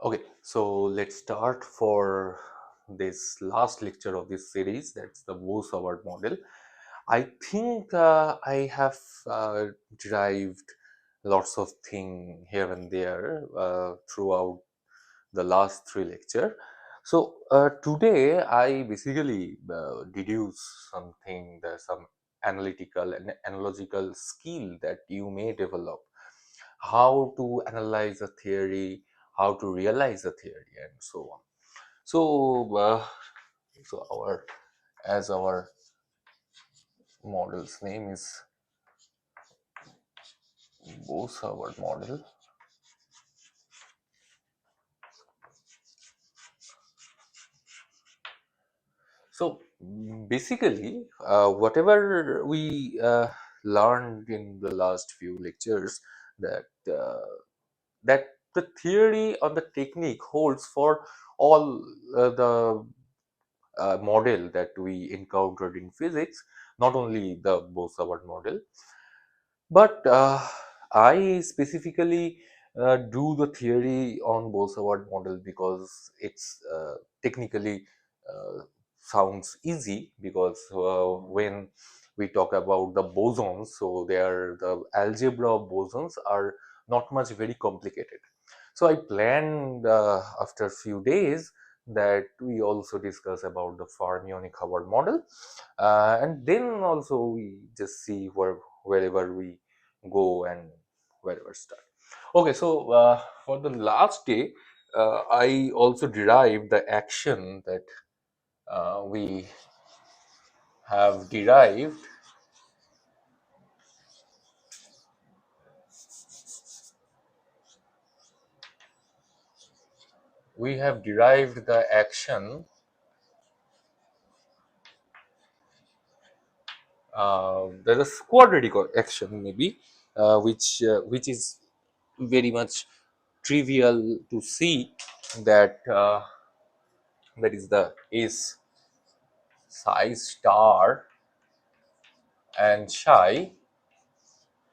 Okay, so let's start for this last lecture of this series. That's the Bose-Hubbard model. I think I have derived lots of things here and there throughout the last three lecture. So today I basically deduce something, some analytical and analogical skill that you may develop, how to analyze a theory, how to realize a theory, and so on. So, so our model's name is Bose-Hubbard model. So basically, whatever we learned in the last few lectures, that that the theory or the technique holds for all the model that we encountered in physics, not only the Bose-Hubbard model, but I specifically do the theory on Bose-Hubbard model because it's technically sounds easy, because when we talk about the bosons, so the algebra of bosons are not much very complicated. So I planned after a few days that we also discuss about the fermionic Hubbard model, and then also we just see wherever we go and wherever start. Okay, so for the last day, I also derived the action that we have derived. We have derived the action. There's a quadratic action maybe, which is very much trivial to see, that that is the is psi star and psi.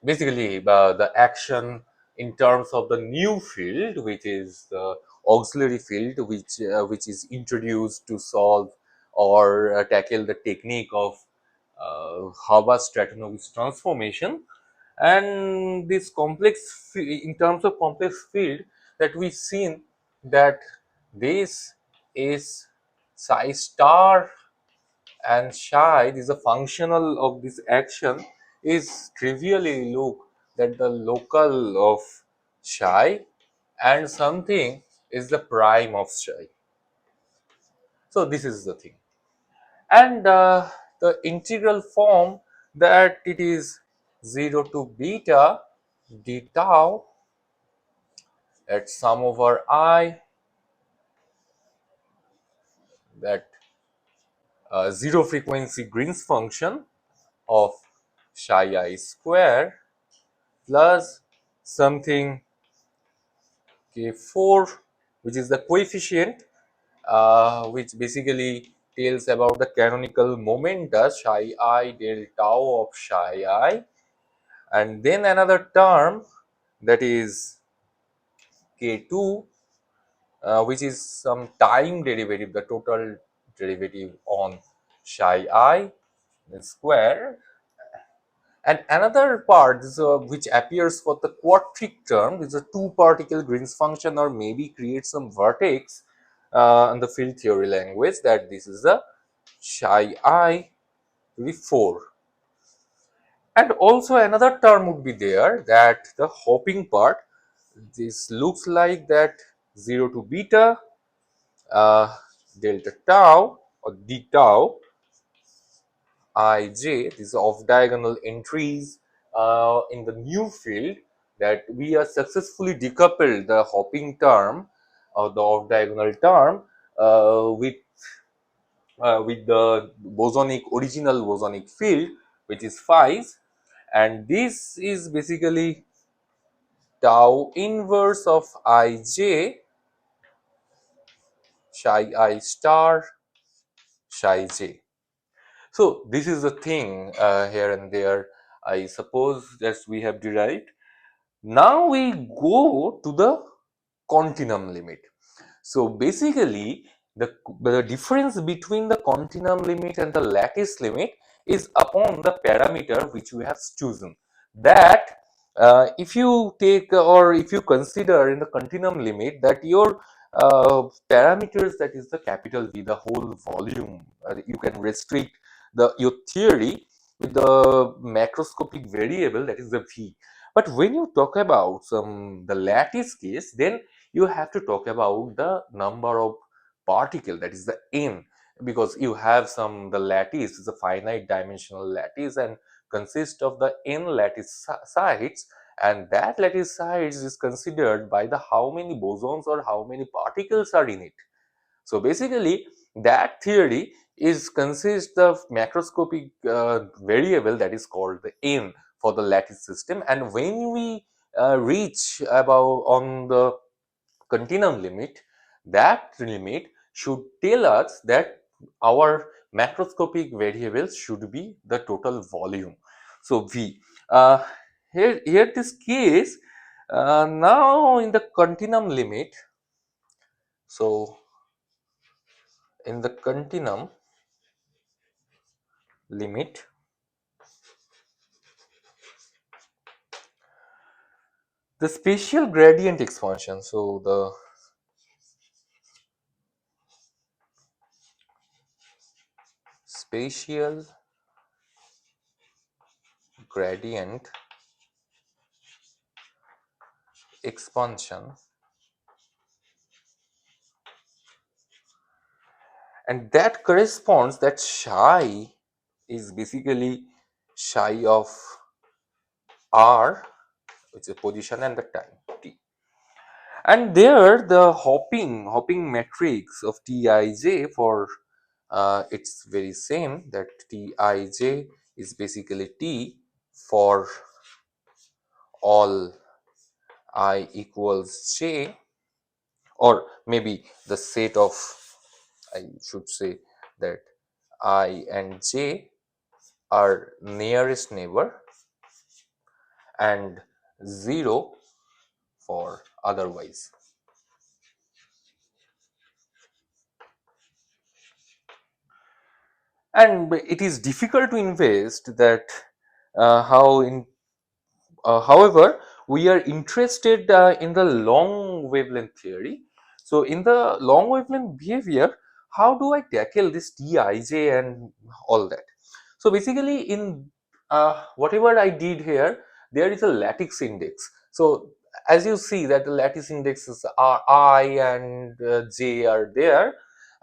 Basically, the action in terms of the new field, which is the auxiliary field, which is introduced to solve or tackle the technique of Haber-Stratonovich transformation. And this in terms of complex field, that we've seen that this is psi star and psi is a functional of this action, is trivially look that the local of psi and something is the prime of psi. So this is the thing, and the integral form, that it is 0 to beta d tau at sum over I, that zero frequency Green's function of psi I square plus something k4, which is the coefficient which basically tells about the canonical momenta psi I del tau of psi I, and then another term, that is k2, which is some time derivative, the total derivative on psi I square. And another part is, which appears for the quadric term, is a two-particle Green's function, or maybe create some vertex in the field theory language, that this is the psi I to the 4. And also another term would be there, that the hopping part, this looks like that 0 to beta uh, delta tau or d tau ij, these off diagonal entries in the new field, that we are successfully decoupled the hopping term or the off diagonal term with the bosonic original bosonic field, which is phi, and this is basically tau inverse of ij psi I star psi j. So this is the thing here and there, I suppose, that we have derived. Now we go to the continuum limit. So basically, the difference between the continuum limit and the lattice limit is upon the parameter which we have chosen. That if you take or if you consider in the continuum limit that your parameters, that is the capital V, the whole volume, you can restrict your theory with the macroscopic variable, that is the V. But when you talk about the lattice case, then you have to talk about the number of particle, that is the n, because you have the lattice is a finite dimensional lattice and consists of the n lattice sites, and that lattice sites is considered by the how many bosons or how many particles are in it. So basically that theory is consists of macroscopic variable that is called the n for the lattice system. And when we reach about on the continuum limit, that limit should tell us that our macroscopic variables should be the total volume. So V. Here this case, now in the continuum limit, so in the continuum limit, the spatial gradient expansion, so the spatial gradient expansion, and that corresponds that psi is basically psi of r, which is position and the time t. And there the hopping matrix of Tij for it's very same, that Tij is basically t for all I equals j, or maybe the set of, I should say that I and j are nearest neighbor, and 0 for otherwise. And it is difficult to invest that how in however, we are interested in the long wavelength theory. So in the long wavelength behavior, how do I tackle this Tij and all that? So basically in whatever I did here, there is a lattice index. So as you see that the lattice indexes are I and j are there,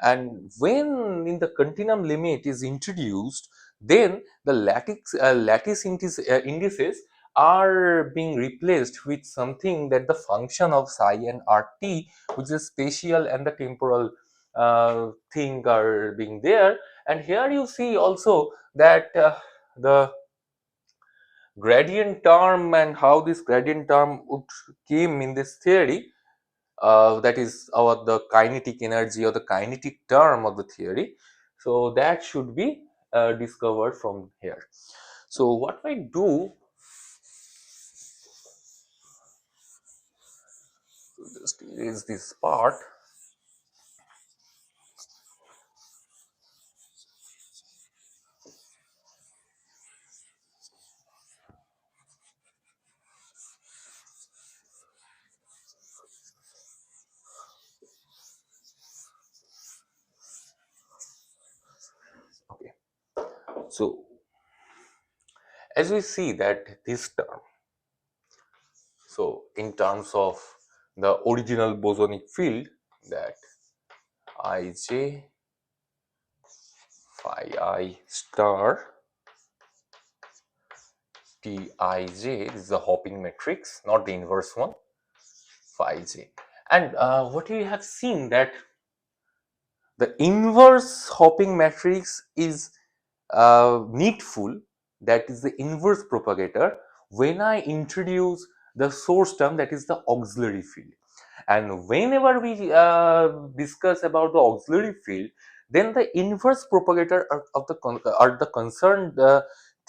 and when in the continuum limit is introduced, then the lattice indices are being replaced with something that the function of psi and rt, which is spatial and the temporal thing are being there. And here you see also that the gradient term and how this gradient term would came in this theory, that is our the kinetic energy or the kinetic term of the theory. So that should be discovered from here. So what I do, just erase this part. Okay, so as we see that this term, so in terms of the original bosonic field, that Ij phi I star Tij, this is the hopping matrix, not the inverse one, phi j. And what we have seen that the inverse hopping matrix is needful, that is the inverse propagator, when I introduce the source term, that is the auxiliary field. And whenever we discuss about the auxiliary field, then the inverse propagator of the are the concerned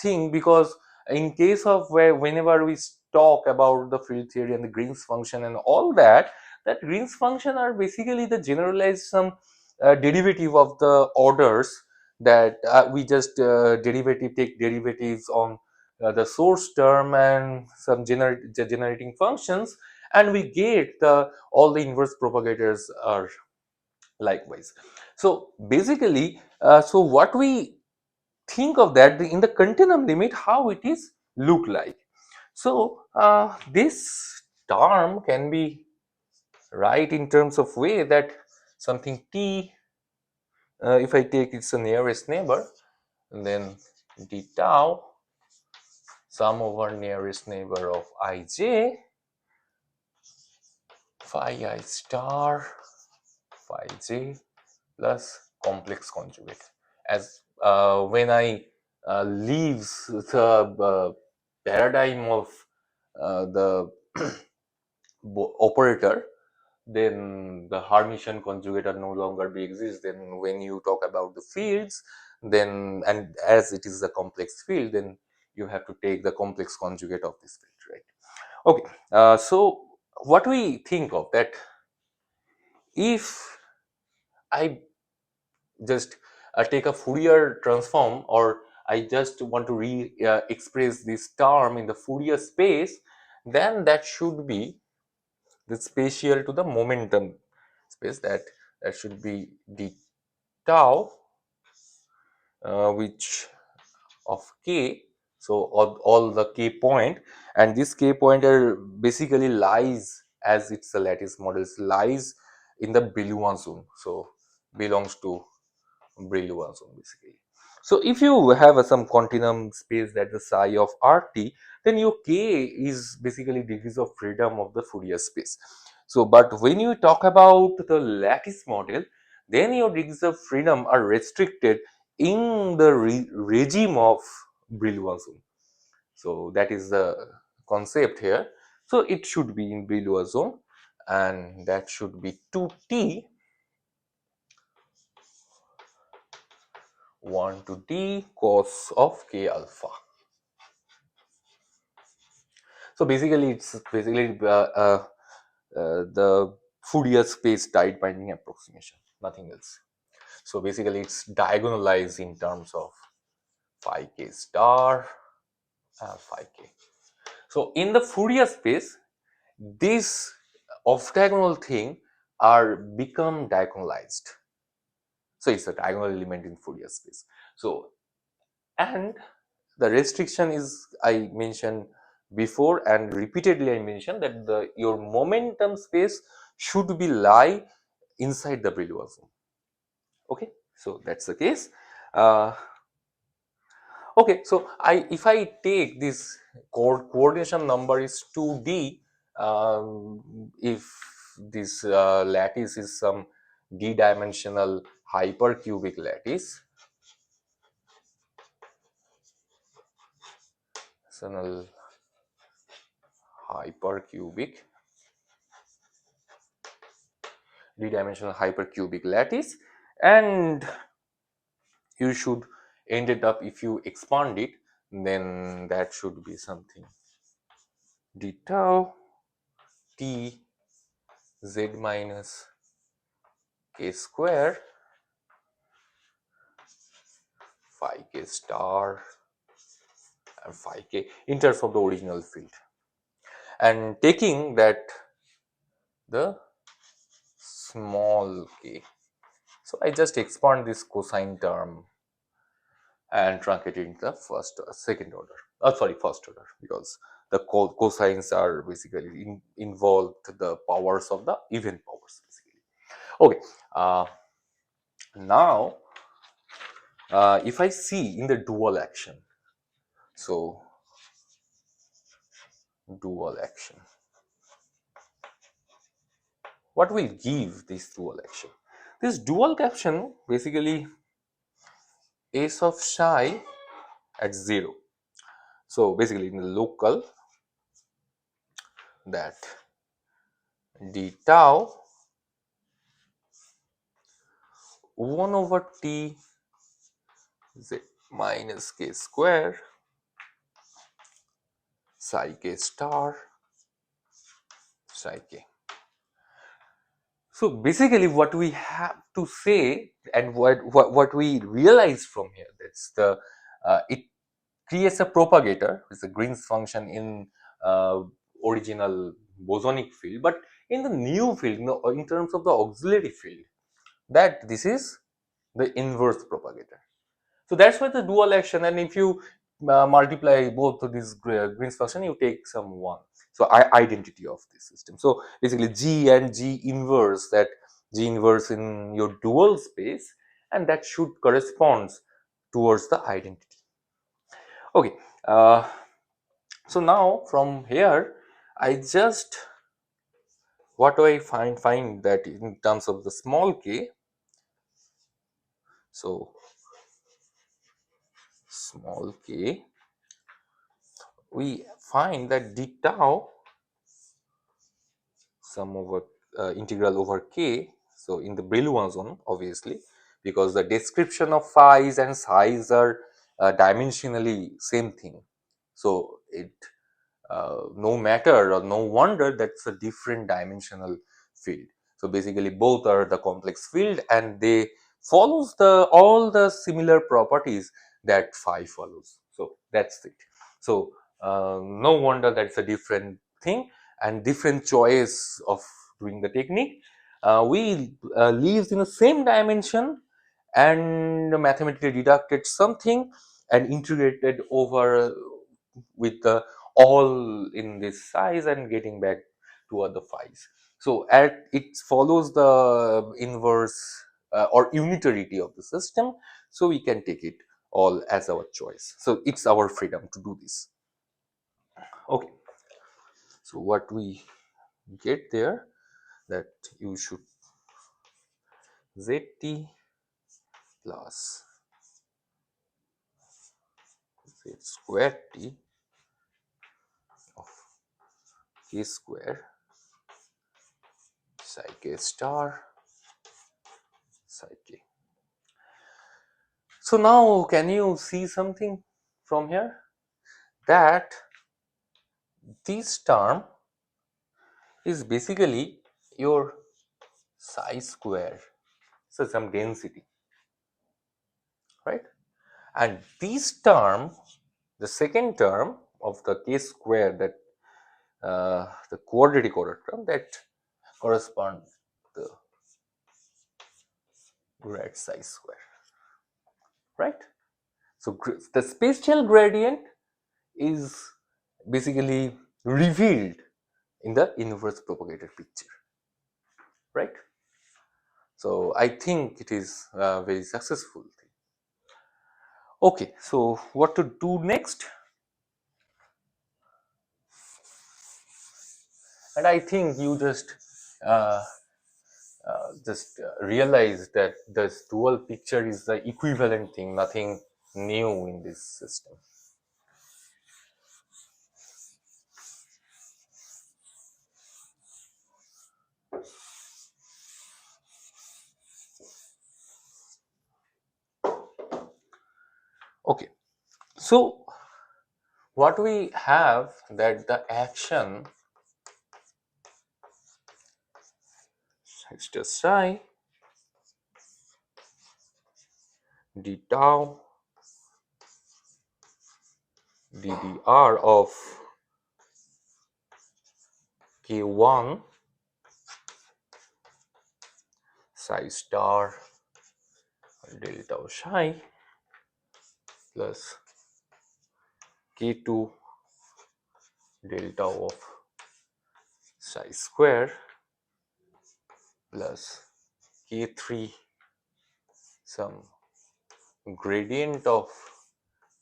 thing, because in case of whenever we talk about the field theory and the Green's function and all that, that Green's function are basically the generalized some derivative of the orders that we just take derivatives on the source term and some generating functions, and we get all the inverse propagators are likewise. So basically, so what we think of that in the continuum limit, how it is look like. So this term can be right in terms of way that something t, if I take its a nearest neighbor, then d tau sum over nearest neighbor of ij phi I star phi j plus complex conjugate. As when I leaves the paradigm of the operator, then the Hermitian conjugate are no longer be exist. Then when you talk about the fields, then and as it is a complex field, then you have to take the complex conjugate of this field, right? Okay, so what we think of that, if I just take a Fourier transform, or I just want to express this term in the Fourier space, then that should be the spatial to the momentum space, that should be d tau which of k, so all the k point, and this k pointer basically lies, as it's a lattice models, lies in the Brillouin zone, so belongs to Brillouin zone basically. So if you have some continuum space that the psi of Rt, then your k is basically degrees of freedom of the Fourier space. So but when you talk about the lattice model, then your degrees of freedom are restricted in the regime of Brillouin zone. So that is the concept here. So it should be in Brillouin zone, and that should be 2t 1 to d cos of k alpha. So basically, it's basically the Fourier space tight binding approximation, nothing else. So basically, it's diagonalized in terms of phi k star and phi k. So in the Fourier space, this off diagonal thing are become diagonalized. So it's a diagonal element in Fourier space. So and the restriction is, I mentioned before and repeatedly I mentioned, that your momentum space should be lie inside the Brillouin zone. Okay, so that's the case. Okay, so if I take this coordination number is 2d, if this lattice is some d-dimensional hypercubic lattice, hypercubic d-dimensional hypercubic lattice, and you should end it up, if you expand it, then that should be something d tau t z minus k square phi k star and phi k in terms of the original field, and taking that the small k. So I just expand this cosine term and truncate it into the second order, first order, because the cosines are basically involved the powers of the even powers basically. Okay, now if I see in the dual action, so dual action, what will give this dual action? This dual action basically s of psi at 0. So basically in the local, that d tau 1 over t z minus k square psi k star psi k. So basically what we have to say and what we realize from here, that's the it creates a propagator. It's a Green's function in uh, original bosonic field, but in the new field, in terms of the auxiliary field, that this is the inverse propagator. So that's why the dual action, and if you multiply both of these Green's function, you take some one. So identity of this system. So basically G and G inverse, that G inverse in your dual space, and that should correspond towards the identity. Okay. So now from here, I just, what do I find that in terms of the small k. So small k, we find that d tau sum over integral over k. So in the Brillouin zone, obviously, because the description of phi's and psi's are dimensionally same thing. So it no matter or no wonder that's a different dimensional field. So basically both are the complex field, and they follows the all the similar properties that phi follows. So that's it. So no wonder that's a different thing and different choice of doing the technique. We lives in the same dimension and mathematically deducted something and integrated over with the all in this size and getting back to other phi's. So at it follows the inverse or unitarity of the system, so we can take it all as our choice. So it's our freedom to do this. Okay, so what we get there, that you should zt plus z square t of k square psi k star psi k. So now can you see something from here, that this term is basically your psi square, so some density, right? And this term, the second term of the k square, that the quadratic order term, that corresponds to the grad psi square, right? So the spatial gradient is basically revealed in the inverse propagator picture, right? So I think it is a very successful thing. Okay, so what to do next? And I think you just realize that this dual picture is the equivalent thing, nothing new in this system. Okay, so what we have, that the action is just psi d tau ddr of k1 psi star delta psi plus k2 delta of psi square plus k3 some gradient of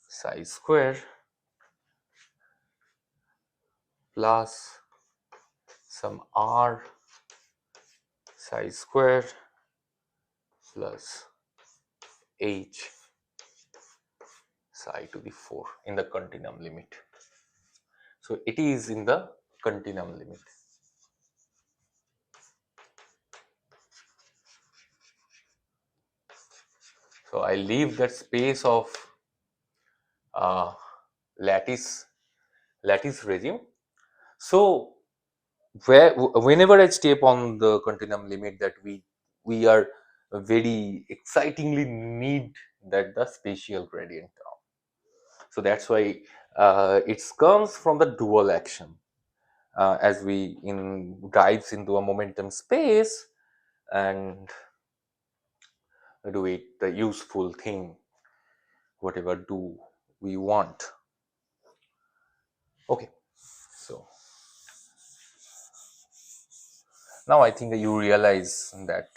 psi square plus some r psi square plus h psi to the 4 in the continuum limit. So it is in the continuum limit. So I leave that space of lattice regime. So whenever I step on the continuum limit, that we are very excitingly need that the spatial gradient term. So that's why it comes from the dual action, as we in dives into a momentum space and do it the useful thing, whatever do we want. Okay, so now I think you realize that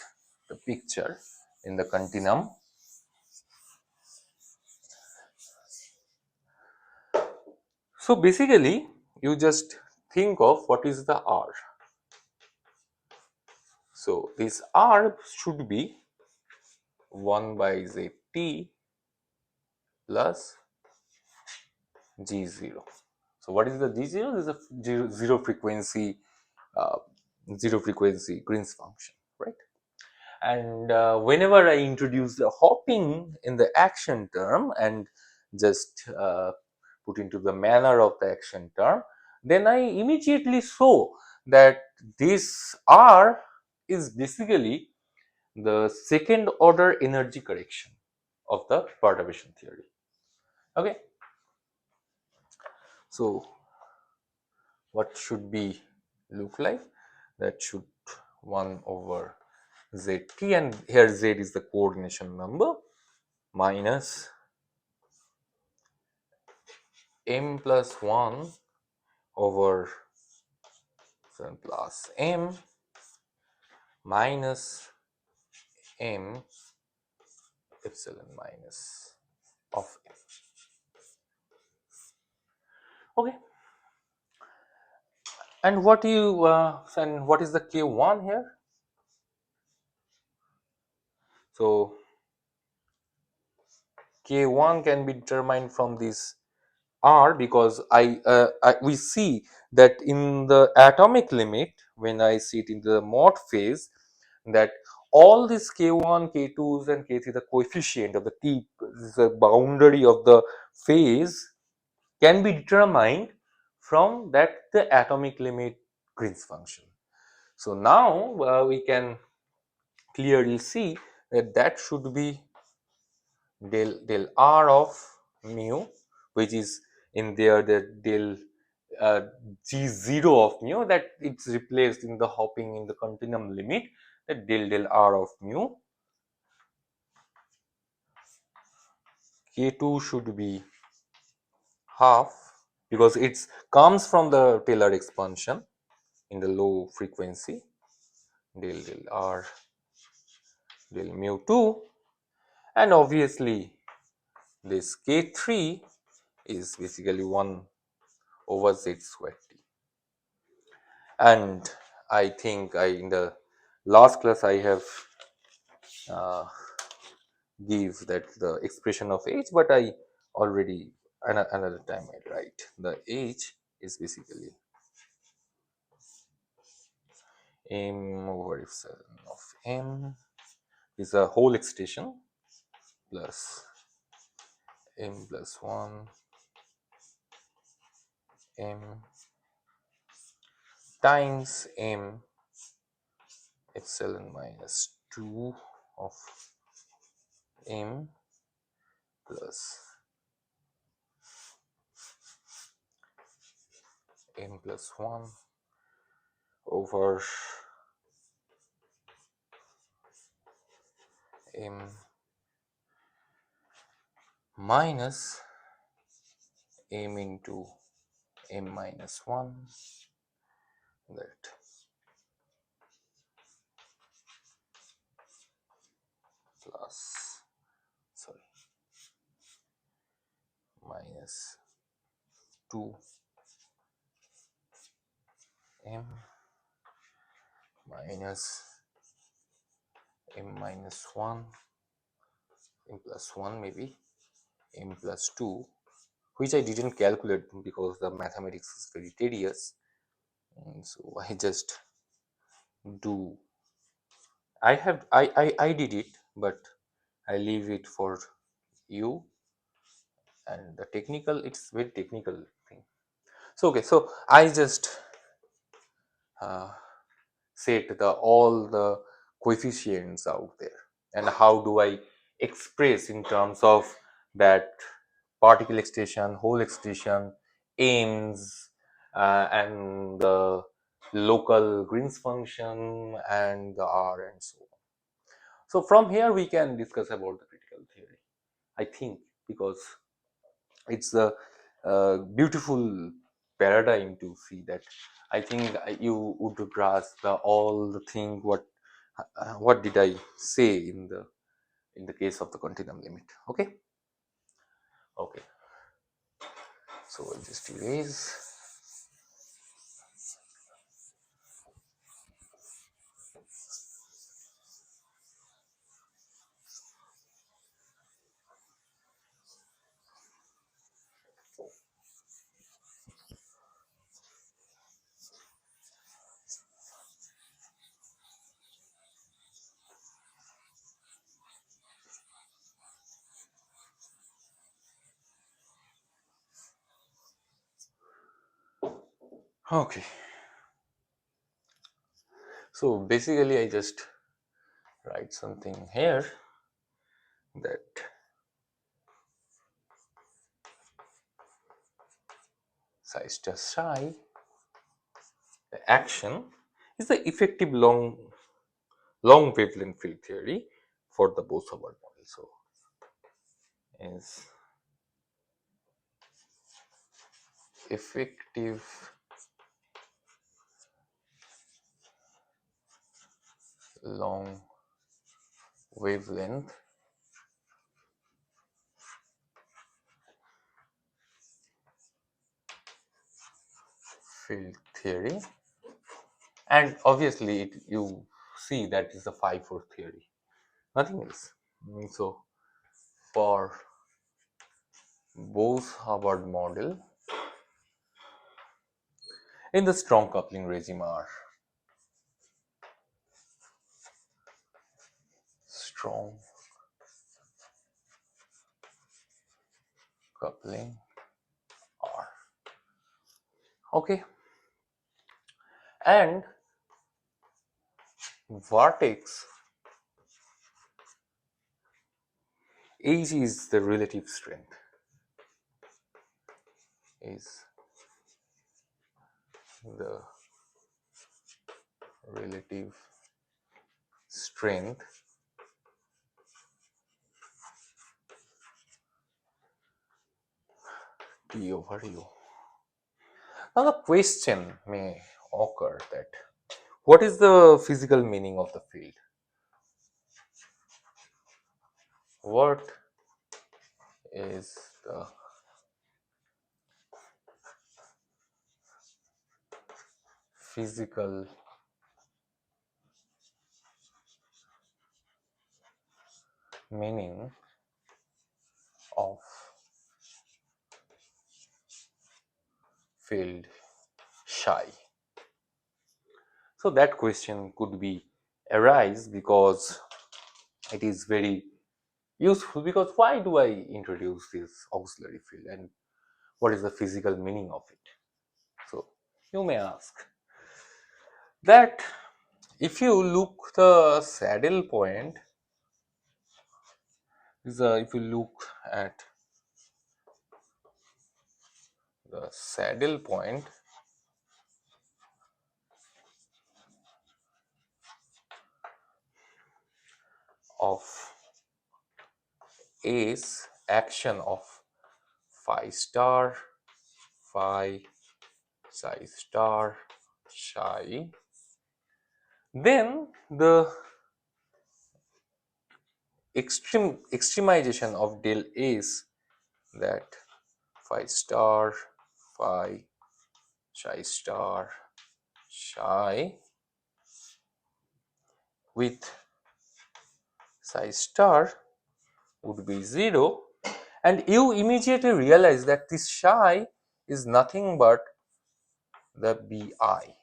the picture in the continuum. So basically, you just think of what is the R. So this R should be 1 by Zt plus G0. So what is the G0? This is a uh, zero frequency Green's function, right? And whenever I introduce the hopping in the action term and just put into the manner of the action term, then I immediately show that this R is basically the second order energy correction of the perturbation theory. Okay, so what should be look like? That should 1 over zt, and here z is the coordination number, minus m plus 1 over 7 plus m minus m epsilon minus of m. Okay, and what you and what is the k1 here? So k1 can be determined from this R, because we see that in the atomic limit, when I see it in the mod phase, that all these k1, k2s and k3, the coefficient of the t, the boundary of the phase, can be determined from that the atomic limit Green's function. So now we can clearly see that that should be del R of mu, which is in there the del uh, G0 of mu, that it's replaced in the hopping in the continuum limit, that del R of mu. K2 should be half, because it comes from the Taylor expansion in the low frequency, del R del mu 2, and obviously this K3 is basically 1 over z squared t. And I think in the last class I have uh, give that the expression of h, but I already another time I write the h is basically m over epsilon of m is a whole extension plus m plus 1 m times m epsilon minus 2 of m plus m plus 1 over m minus m into m minus 1, that plus, sorry, minus 2 m minus m minus 1, m plus 1 maybe, m plus 2, which I didn't calculate because the mathematics is very tedious. So I just do, I did it, but I leave it for you, and the technical, it's very technical thing. So okay, so I just uh, set the all the coefficients out there, and how do I express in terms of that particle extension, whole extension, aims, and the local Green's function and the R and so on. So from here we can discuss about the critical theory, I think, because it's a, beautiful paradigm to see that. I think you would grasp all the thing what did I say in the case of the continuum limit. Okay, okay. So I'll just erase. Okay. So basically, I just write something here that psi star psi, the action, is the effective long wavelength field theory for the Bose-Hubbard model. So is effective long wavelength field theory, and obviously you see that is a 5-4 theory, nothing else. So for Bose-Hubbard model in the strong coupling regime R, strong coupling R. Okay, and vortex H is the relative strength, is the relative strength T over U. Now the question may occur that what is the physical meaning of the field? What is the physical meaning of field psi? So that question could be arise because it is very useful, because why do I introduce this auxiliary field and what is the physical meaning of it? So you may ask that if you look the saddle point is if you look at the saddle point of A's action of phi star, phi, psi star, psi, then the extremization of del A's, that phi star, phi, psi star, psi with psi star would be 0, and you immediately realize that this psi is nothing but the BI,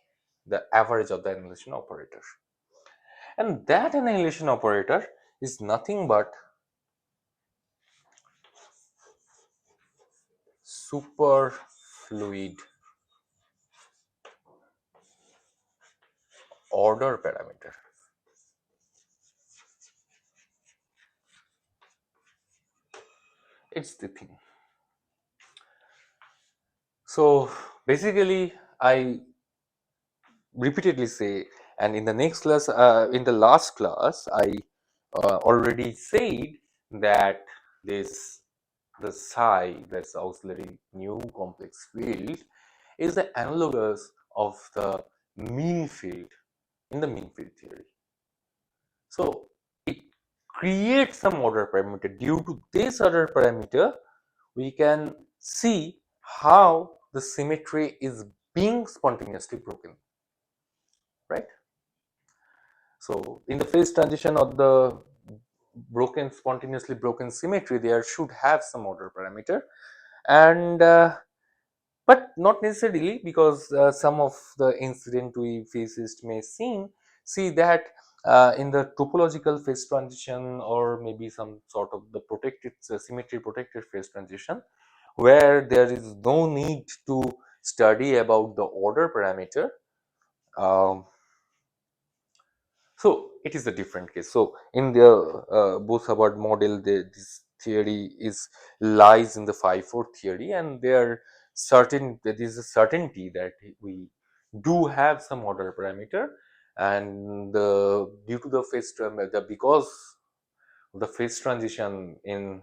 the average of the annihilation operator, and that annihilation operator is nothing but superfluid order parameter. It's the thing. So basically, I repeatedly say, and in the next class, in the last class, I already said that this the psi, that's auxiliary new complex field, is the analogous of the mean field in the mean field theory. So it creates some order parameter. Due to this order parameter, we can see how the symmetry is being spontaneously broken, right? So in the phase transition of the spontaneously broken symmetry, there should have some order parameter, and but not necessarily, because some of the incident we physicists may see that in the topological phase transition, or maybe some sort of the protected symmetry protected phase transition, where there is no need to study about the order parameter. Um, So it is a different case. So in the Bose-Hubbard model, this theory lies in the phi-4 theory, and there is a certainty that we do have some order parameter, and due to the because of the phase transition in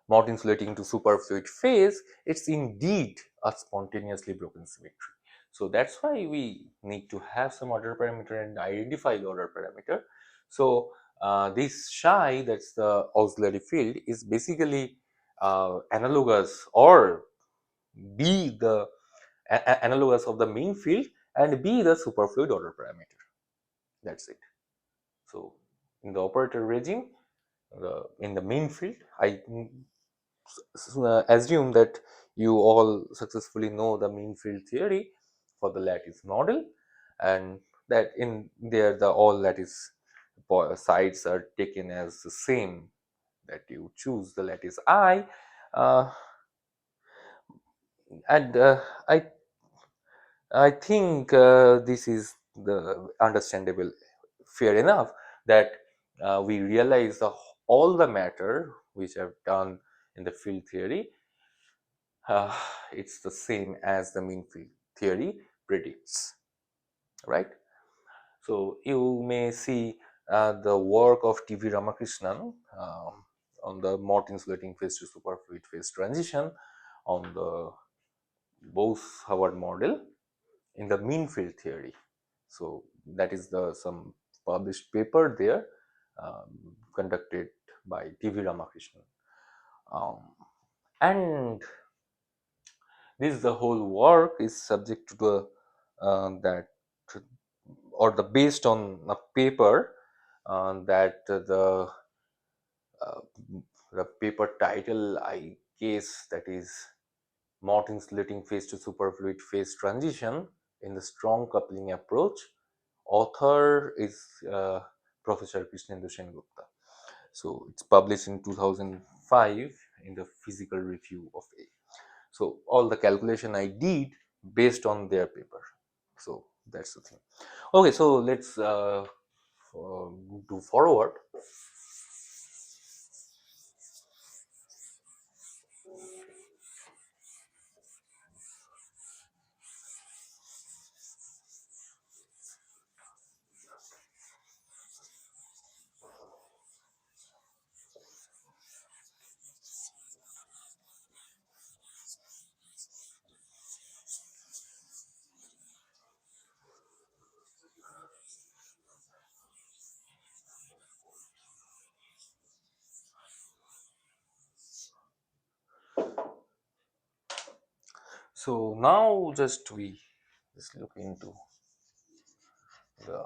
not insulating to superfluid phase, it's indeed a spontaneously broken symmetry. So that's why we need to have some order parameter and identify the order parameter. So this psi, that's the auxiliary field, is basically analogous, or be the analogous of the mean field, and be the superfluid order parameter. That's it. So in the operator regime, in the mean field, I assume that you all successfully know the mean field theory for the lattice model, and that in there the all lattice sides are taken as the same, that you choose the lattice I, uh, and I think this is the understandable, fair enough, that we realize all the matter which I've done in the field theory, uh, it's the same as the mean field theory predicts, right? So you may see the work of T.V. Ramakrishnan on the Mott insulating phase to superfluid phase transition on the Bose-Hubbard model in the mean field theory. So that is the some published paper there, conducted by T.V. Ramakrishnan, and this the whole work is subject to the that, or the based on a paper that uh, the paper title, I guess, that is Mott insulating phase to superfluid phase transition in the strong coupling approach. Author is Professor Krishnendu Gupta. So it's published in 2005 in the Physical Review of A. So all the calculation I did based on their paper. So that's the thing. Okay, so let's do forward. So now we just look into the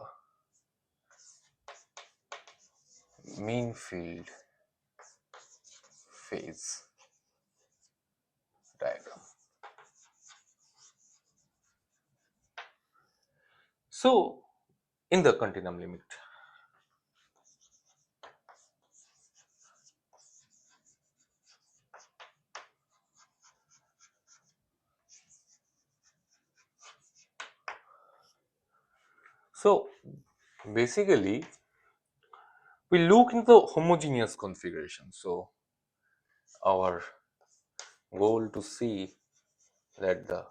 mean field phase diagram. So in the continuum limit, So basically we look into homogeneous configuration. So our goal to see that the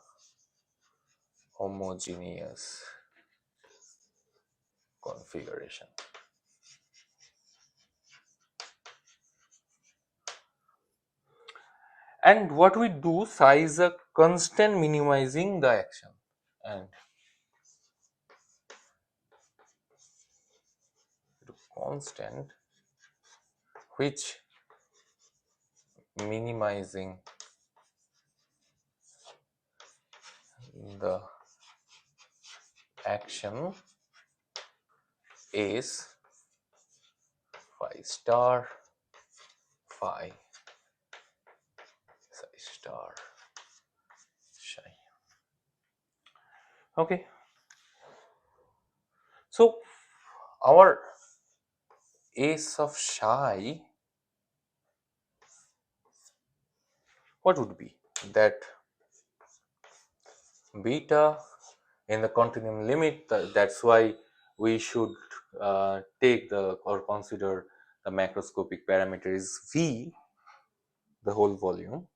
homogeneous configuration, and what we do size a constant minimizing the action, and constant which minimizing the action is phi star phi psi star psi. Okay, so our ace of psi, what would be that beta in the continuum limit, that's why we should take the or consider the macroscopic parameter is v, the whole volume,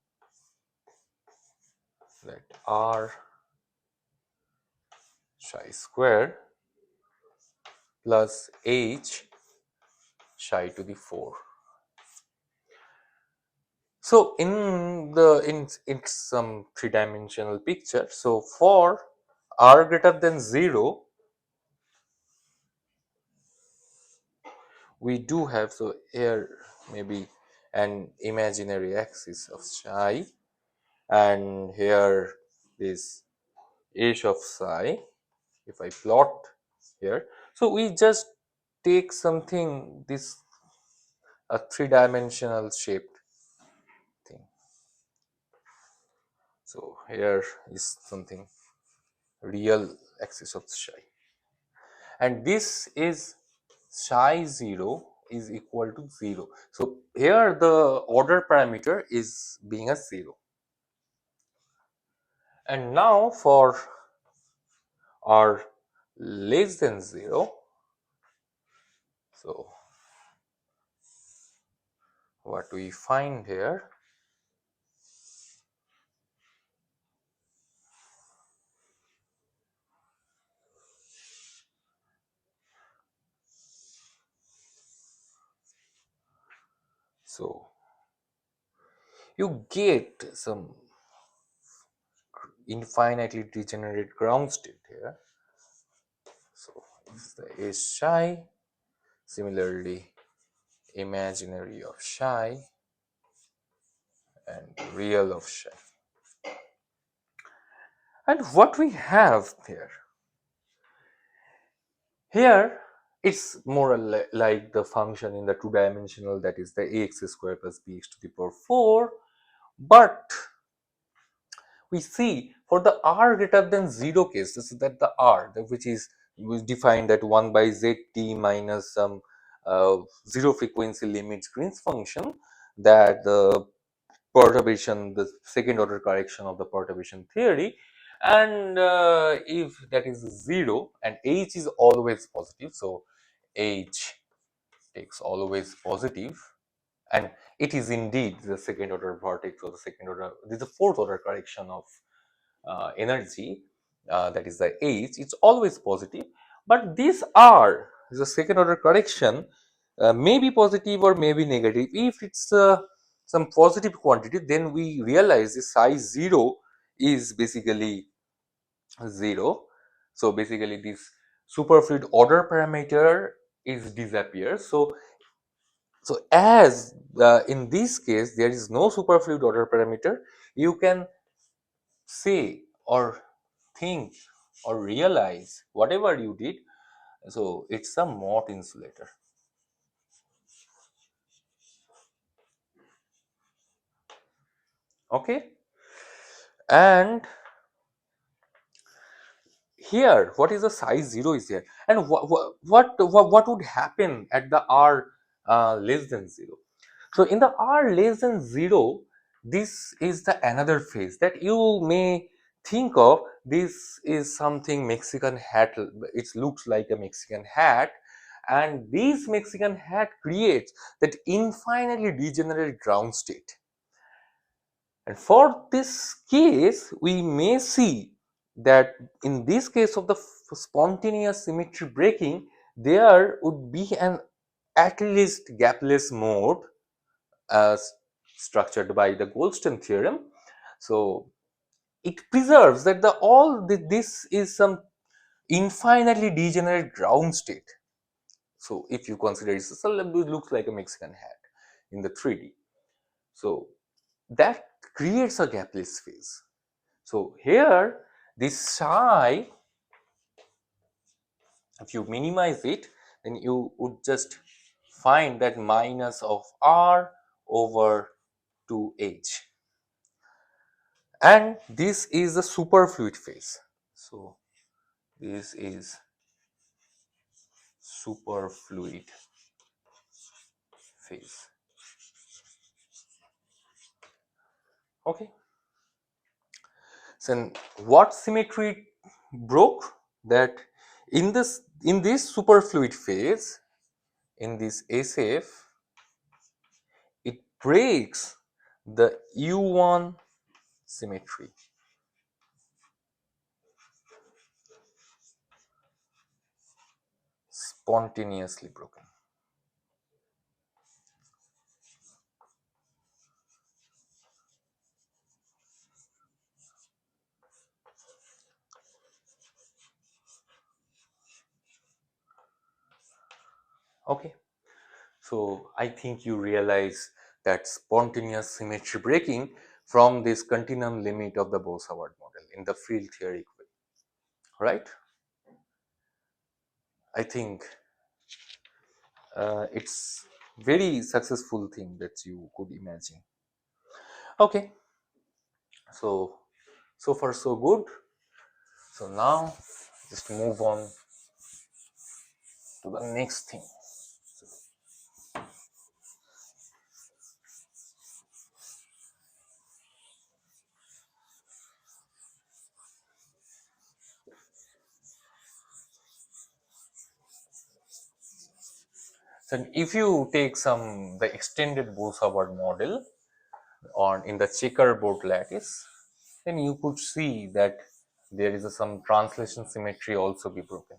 that r psi square plus h psi to the 4. So in some three-dimensional picture, so for r greater than 0, we do have, so here maybe an imaginary axis of psi, and here this h of psi. If I plot here, so we just take something, this a three-dimensional shaped thing. So here is something real axis of psi, and this is psi 0 is equal to 0. So here the order parameter is being a 0. And now for r less than 0, so what we find here, so you get some infinitely degenerate ground state here. So this is the S psi, similarly imaginary of psi and real of psi. And what we have here, it's more like the function in the two-dimensional, that is the ax square plus bx to the power 4, but we see for the r greater than 0 case, so that the r, which is we define that 1 by zt minus some zero frequency limits Green's function, that the perturbation, the second order correction of the perturbation theory, and if that is 0 and h is always positive, so h takes always positive, and it is indeed the second order vortex or the second order, this is the fourth order correction of energy, that is the h, it's always positive, but this r is a second order correction, may be positive or may be negative. If it's some positive quantity, then we realize the size 0 is basically 0. So basically this superfluid order parameter is disappears. So as in this case there is no superfluid order parameter, you can say or think or realize whatever you did, so it's a Mott insulator. Okay, and here what is the size 0 is here, and what would happen at the r less than 0. So in the r less than 0, this is the another phase that you may think of, this is something Mexican hat, it looks like a Mexican hat, and this Mexican hat creates that infinitely degenerate ground state. And for this case, we may see that in this case of the spontaneous symmetry breaking, there would be an at least gapless mode as structured by the Goldstone theorem. So it preserves that this is some infinitely degenerate ground state. So if you consider it looks like a Mexican hat in the 3D. So that creates a gapless phase. So here this psi, if you minimize it, then you would just find that minus of r over 2h, and this is the superfluid phase. So this is superfluid phase. Okay. So what symmetry broke? That in this superfluid phase, in this SF, it breaks the U1 symmetry. Spontaneously broken. Okay. So I think you realize that spontaneous symmetry breaking from this continuum limit of the Bose-Hubbard model in the field theoretic way, right? I think it's very successful thing that you could imagine. Okay, so far so good. So now just move on to the next thing. So if you take the extended Bose-Hubbard model on in the checkerboard lattice, then you could see that there is some translation symmetry also be broken.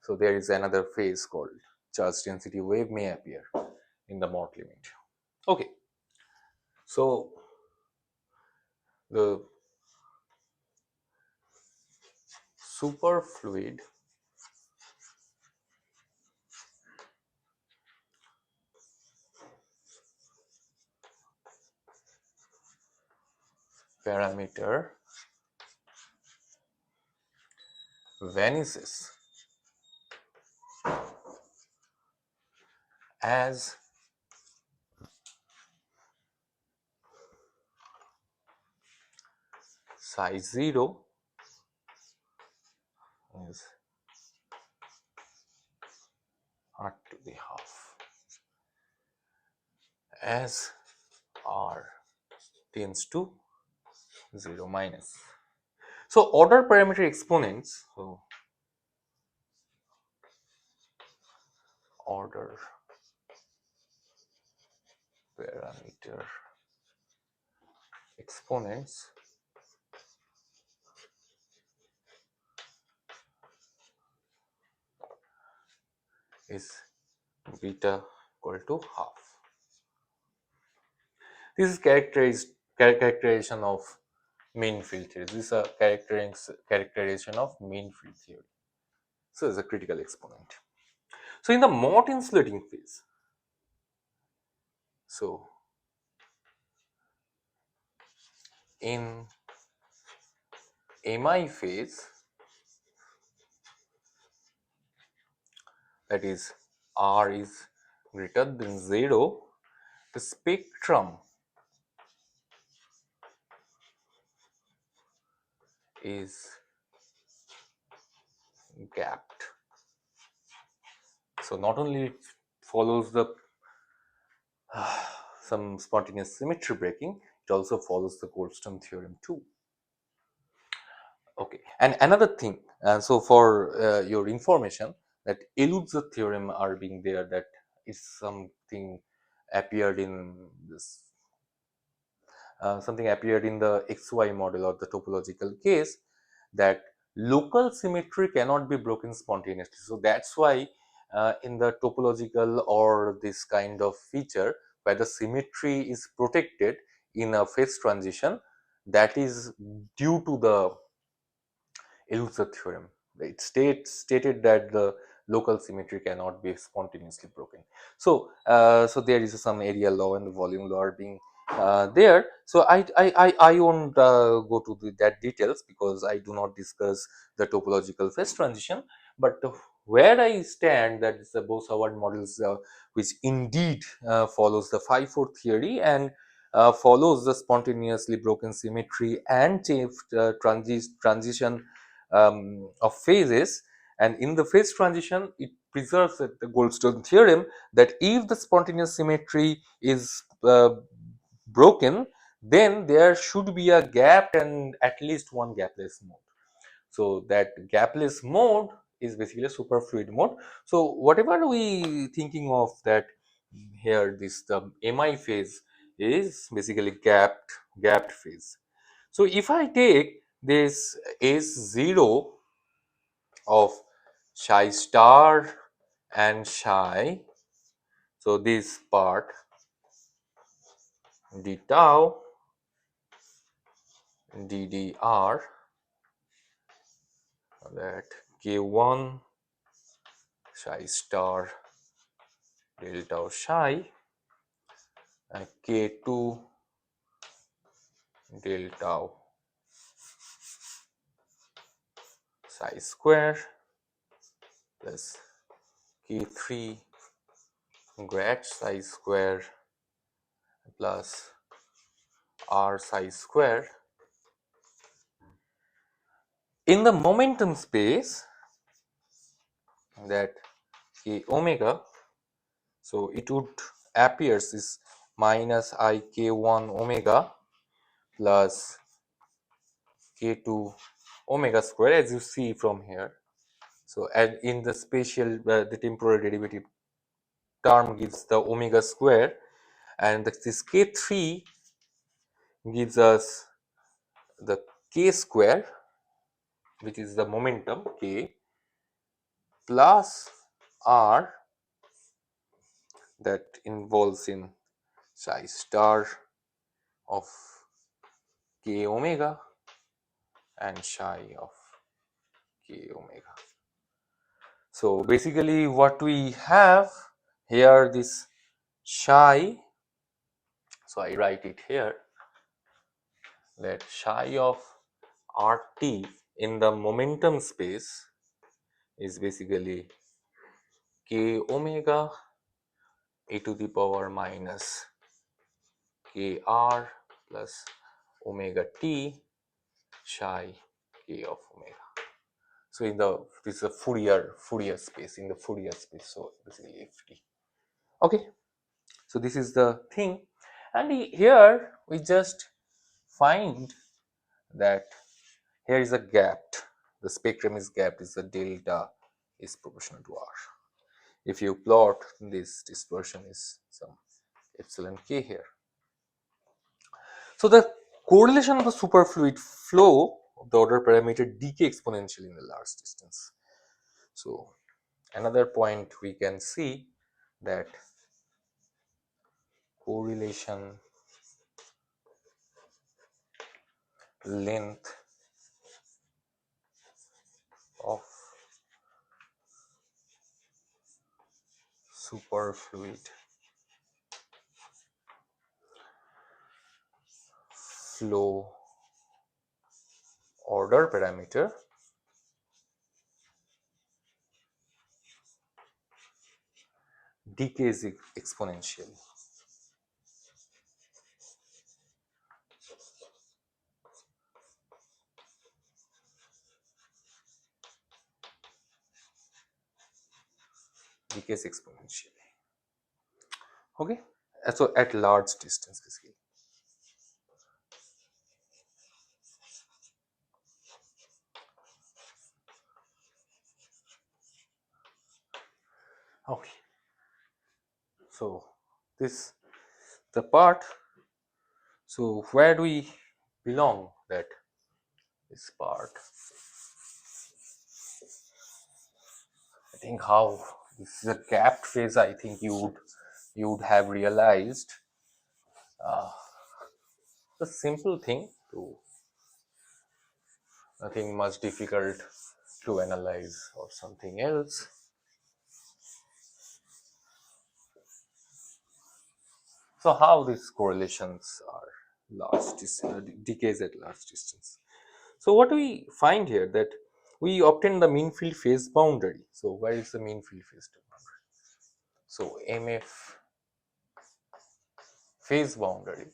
So there is another phase called charge density wave may appear in the Mott limit. Okay, so the superfluid parameter vanishes as psi 0 is r to the half as r tends to 0 minus. So order parameter exponents, so order parameter exponents is beta equal to half. This is characterization of mean field theory. This is a characterization of mean field theory. So it's a critical exponent. So in the Mott insulating phase, so in Mi phase, that is R is greater than 0, the spectrum is gapped. So not only it follows the some spontaneous symmetry breaking, it also follows the Goldstone theorem too. Okay, and another thing, so for your information, that eludes theorem are being there, that is something appeared in this, something appeared in the XY model or the topological case, that local symmetry cannot be broken spontaneously. So that's why in the topological or this kind of feature where the symmetry is protected in a phase transition, that is due to the Elusive theorem. It stated that the local symmetry cannot be spontaneously broken. So, so there is some area law and the volume law are being there. So I won't go to that details because I do not discuss the topological phase transition. But where I stand, that is the Bose-Hubbard models, which indeed follows the 5-4 theory and follows the spontaneously broken symmetry and transition of phases, and in the phase transition it preserves the Goldstone theorem that if the spontaneous symmetry is broken, then there should be a gap and at least one gapless mode. So that gapless mode is basically a superfluid mode. So whatever we thinking of that here, this the mi phase is basically gapped phase. So if I take this S0 of psi star and psi, so this part d tau ddr, that k1 psi star del tau psi and k2 del tau psi square plus k3 grad psi square plus r psi square. In the momentum space, that k omega, so it would appears is minus I k1 omega plus k2 omega square, as you see from here. So and in the spatial the temporal derivative term gives the omega square, and this k3 gives us the k square, which is the momentum k, plus r, that involves in psi star of k omega and psi of k omega. So basically what we have here, this psi, so I write it here, that psi of RT in the momentum space is basically k omega e to the power minus kr plus omega t psi k of omega. So in the, this is a Fourier space, in the Fourier space, so basically ft. Okay, so this is the thing, and here we just find that here is a gapped, the spectrum is gapped, is the delta is proportional to r. If you plot this dispersion is some epsilon k here. So the correlation of the superfluid flow of the order parameter decay exponentially in the large distance. So another point we can see, that correlation length of superfluid flow order parameter decays exponentially. Decays exponentially. Okay, so at large distance basically. Okay, so this the part. So where do we belong that this part? I think how this is a gapped phase. I think you would have realized uh, the simple thing to nothing much difficult to analyze or something else. So how these correlations are decays at large distance. So what we find here that we obtain the mean field phase boundary. So where is the mean field phase boundary? So MF phase boundary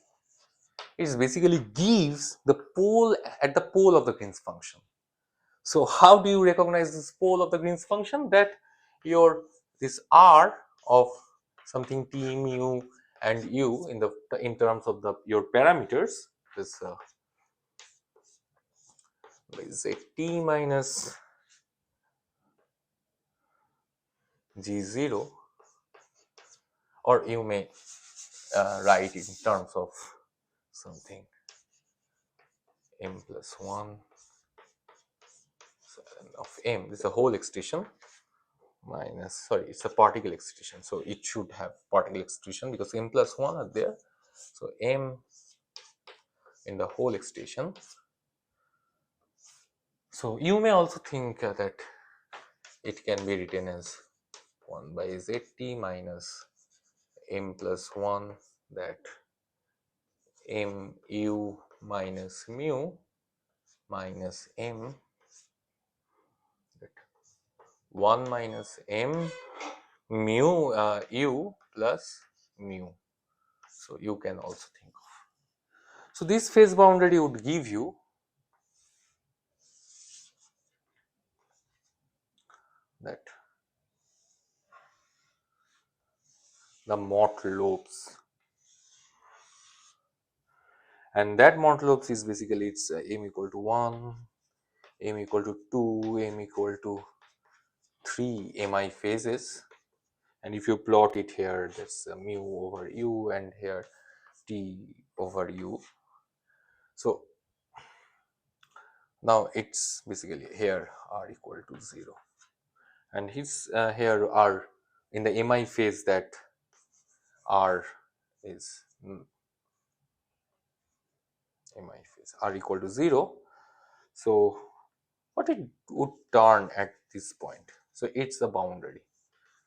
is basically gives the pole at the pole of the Green's function. So how do you recognize this pole of the Green's function? That your this R of something T mu and U in terms of your parameters, this is a T minus G0, or you may write in terms of something m plus 1 of m. This is a whole extension minus, sorry, it's a particle extension, so it should have particle extension because m plus 1 are there. So m in the whole extension. So you may also think that it can be written as 1 by zt minus m plus 1, that mu minus mu minus m, that 1 minus m mu u plus mu. So you can also think of. So this phase boundary would give you that the Mott lobes, and that Mott lobes is basically it's m equal to 1, m equal to 2, m equal to 3 mi phases, and if you plot it here, that's mu over u, and here t over u. So now it's basically here r equal to 0, and his here r in the mi phase, that r is mi phase r equal to 0. So what it would turn at this point, so it's the boundary,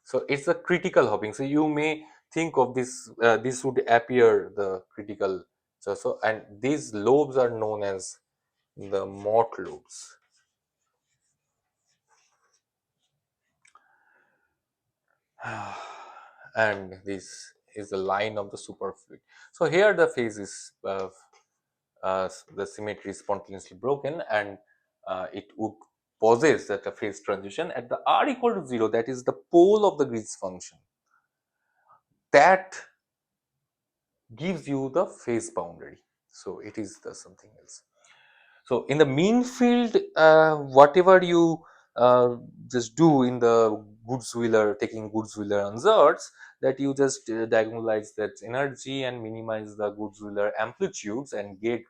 so it's a critical hopping. So you may think of this, this would appear the critical, so and these lobes are known as the Mott lobes. And this is the line of the superfluid. So here the phase is the symmetry is spontaneously broken, and it would possess that a phase transition at the r equal to 0, that is the pole of the Green's function, that gives you the phase boundary. So it is the something else. So in the mean field, whatever you just do in the Gutzwiller, taking Gutzwiller ansatz, that you just diagonalize that energy and minimize the Gutzwiller amplitudes and get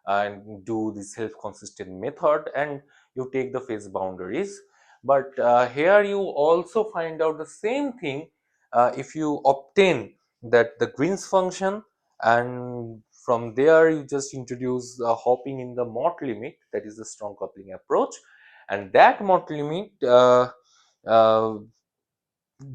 and do this self-consistent method, and you take the phase boundaries. But here you also find out the same thing if you obtain that the Green's function, and from there you just introduce hopping in the Mott limit, that is the strong coupling approach, and that Mott limit uh,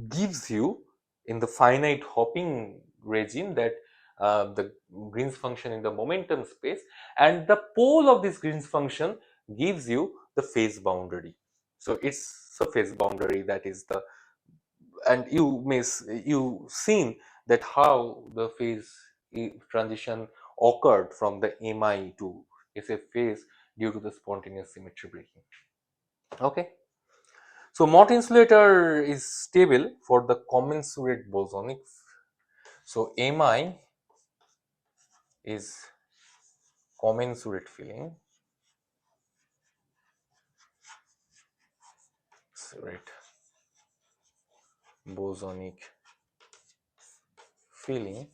gives you in the finite hopping regime that the Green's function in the momentum space, and the pole of this Green's function gives you the phase boundary. So it's a phase boundary, that is the, and you seen that how the phase transition occurred from the mi to SF phase due to the spontaneous symmetry breaking. Okay. So Mott insulator is stable for the commensurate bosonic. So Mi is commensurate filling. Surate bosonic filling,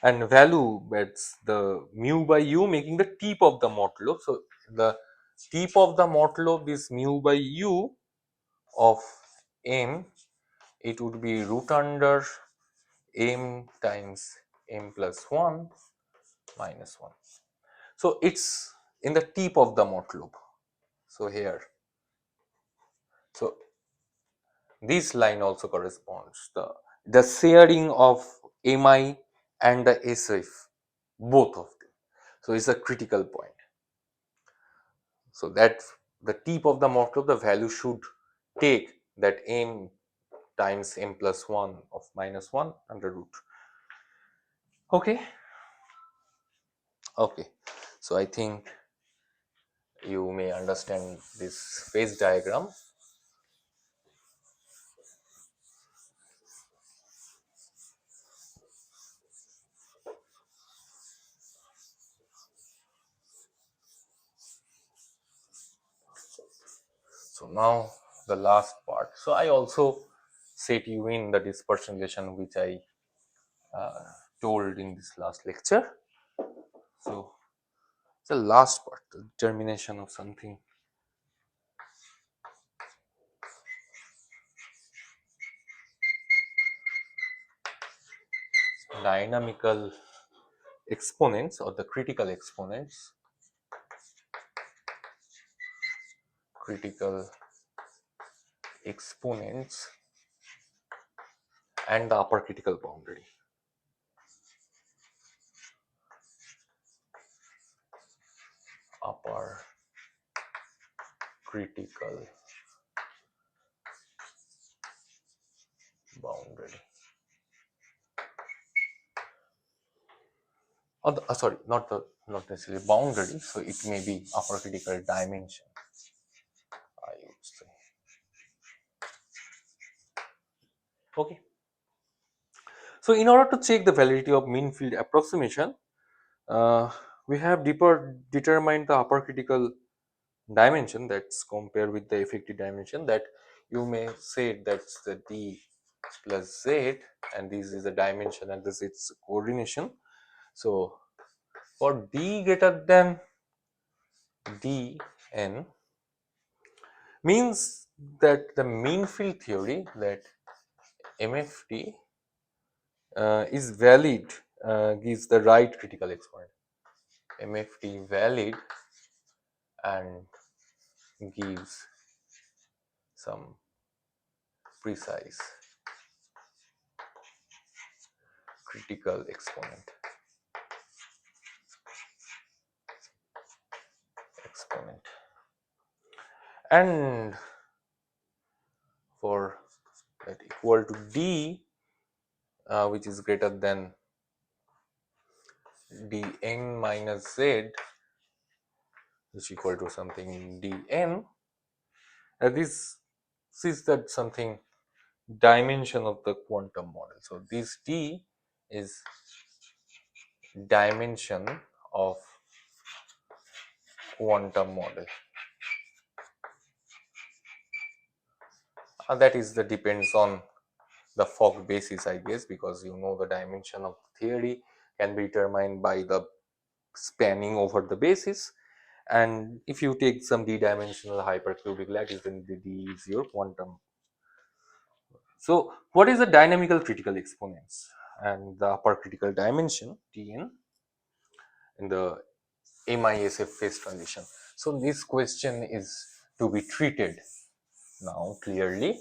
and value, that's the mu by u, making the tip of the Mott lobe. So the tip of the Mott lobe is mu by u of m, it would be root under m times m plus 1 minus 1. So it's in the tip of the Mott lobe. So here, so this line also corresponds the sharing of mi and the sf, both of them. So it's a critical point. So that the tip of the Mott lobe, the value should take that m times m plus 1 of minus 1 under root. Okay. Okay. So I think you may understand this phase diagram. So now the last part. So I also set you in the dispersion relation which I told in this last lecture. So the last part, the determination of something. Dynamical exponents or the critical exponents. Critical exponents and the upper critical boundary. Upper critical boundary. Or the, sorry, not necessarily boundary. So it may be upper critical dimension, I would say. Okay. So in order to check the validity of mean field approximation, we have determined the upper critical dimension, that's compared with the effective dimension, that you may say that's the d plus z, and this is the dimension and this is coordination. So for d greater than dn means that the mean field theory, that MFT is valid, gives the right critical exponent. MFT valid and gives some precise critical exponent. And for that equal to d, which is greater than dn minus z, is equal to something dn. This is that something dimension of the quantum model. So this d is dimension of quantum model. That is the depends on the Fogg basis, I guess, because you know the dimension of the theory can be determined by the spanning over the basis, and if you take some d-dimensional hypercubic lattice, then the d is your quantum. So what is the dynamical critical exponents and the upper critical dimension dn in the MISF phase transition? So this question is to be treated now clearly,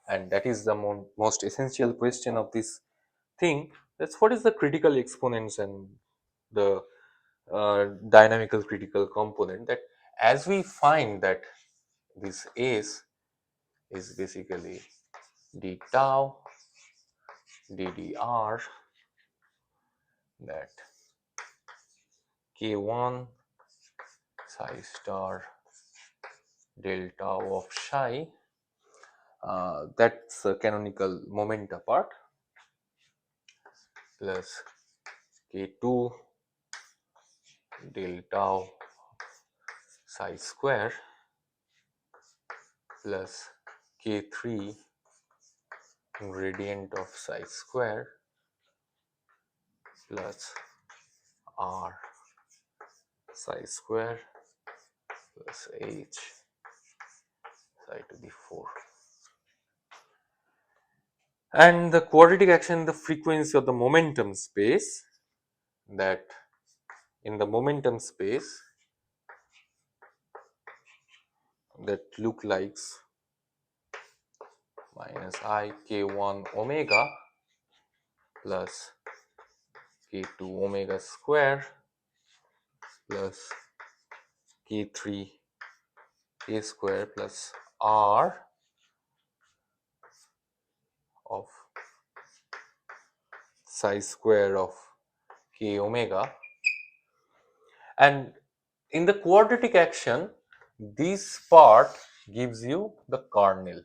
and that is the most essential question of this thing. That's what is the critical exponents and the dynamical critical component, that as we find that this S is basically d tau ddr, that k1 psi star del tau of psi, that's a canonical moment apart, plus k2 del tau psi square plus k3 gradient of psi square plus r psi square plus h psi to the 4. And the quadratic action, the frequency of the momentum space, that in the momentum space that look like minus I k1 omega plus k2 omega square plus k3 k square plus r of psi square of k omega. And in the quadratic action, this part gives you the kernel.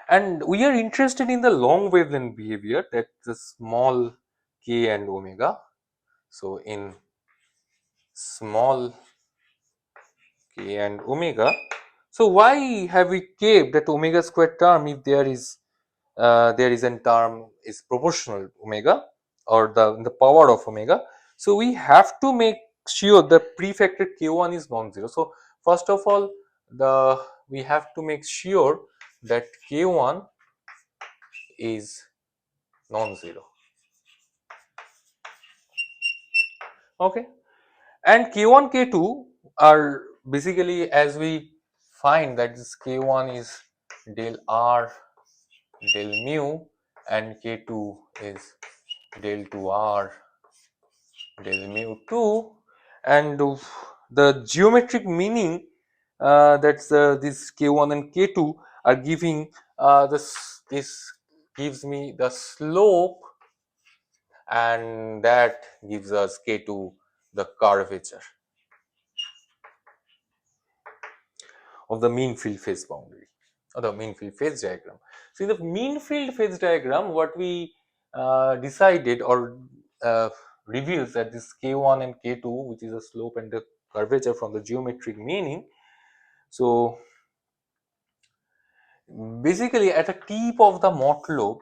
And we are interested in the long wavelength behavior, that the small k and omega. So in small k and omega, so why have we kept that omega square term if there is a term is proportional omega or the power of omega? So we have to make sure the prefactor k1 is non-zero. So first of all, we have to make sure that k1 is non-zero. Okay, and k1 k2 are basically, as we find that this k1 is del r del mu and k2 is del 2r del mu 2, and the geometric meaning, that's this k1 and k2 are giving this gives me the slope, and that gives us k2 the curvature of the mean field phase boundary or the mean field phase diagram. So in the mean field phase diagram, what we decided or reveals that this k1 and k2, which is the slope and the curvature from the geometric meaning. So basically at the tip of the Mott lobe,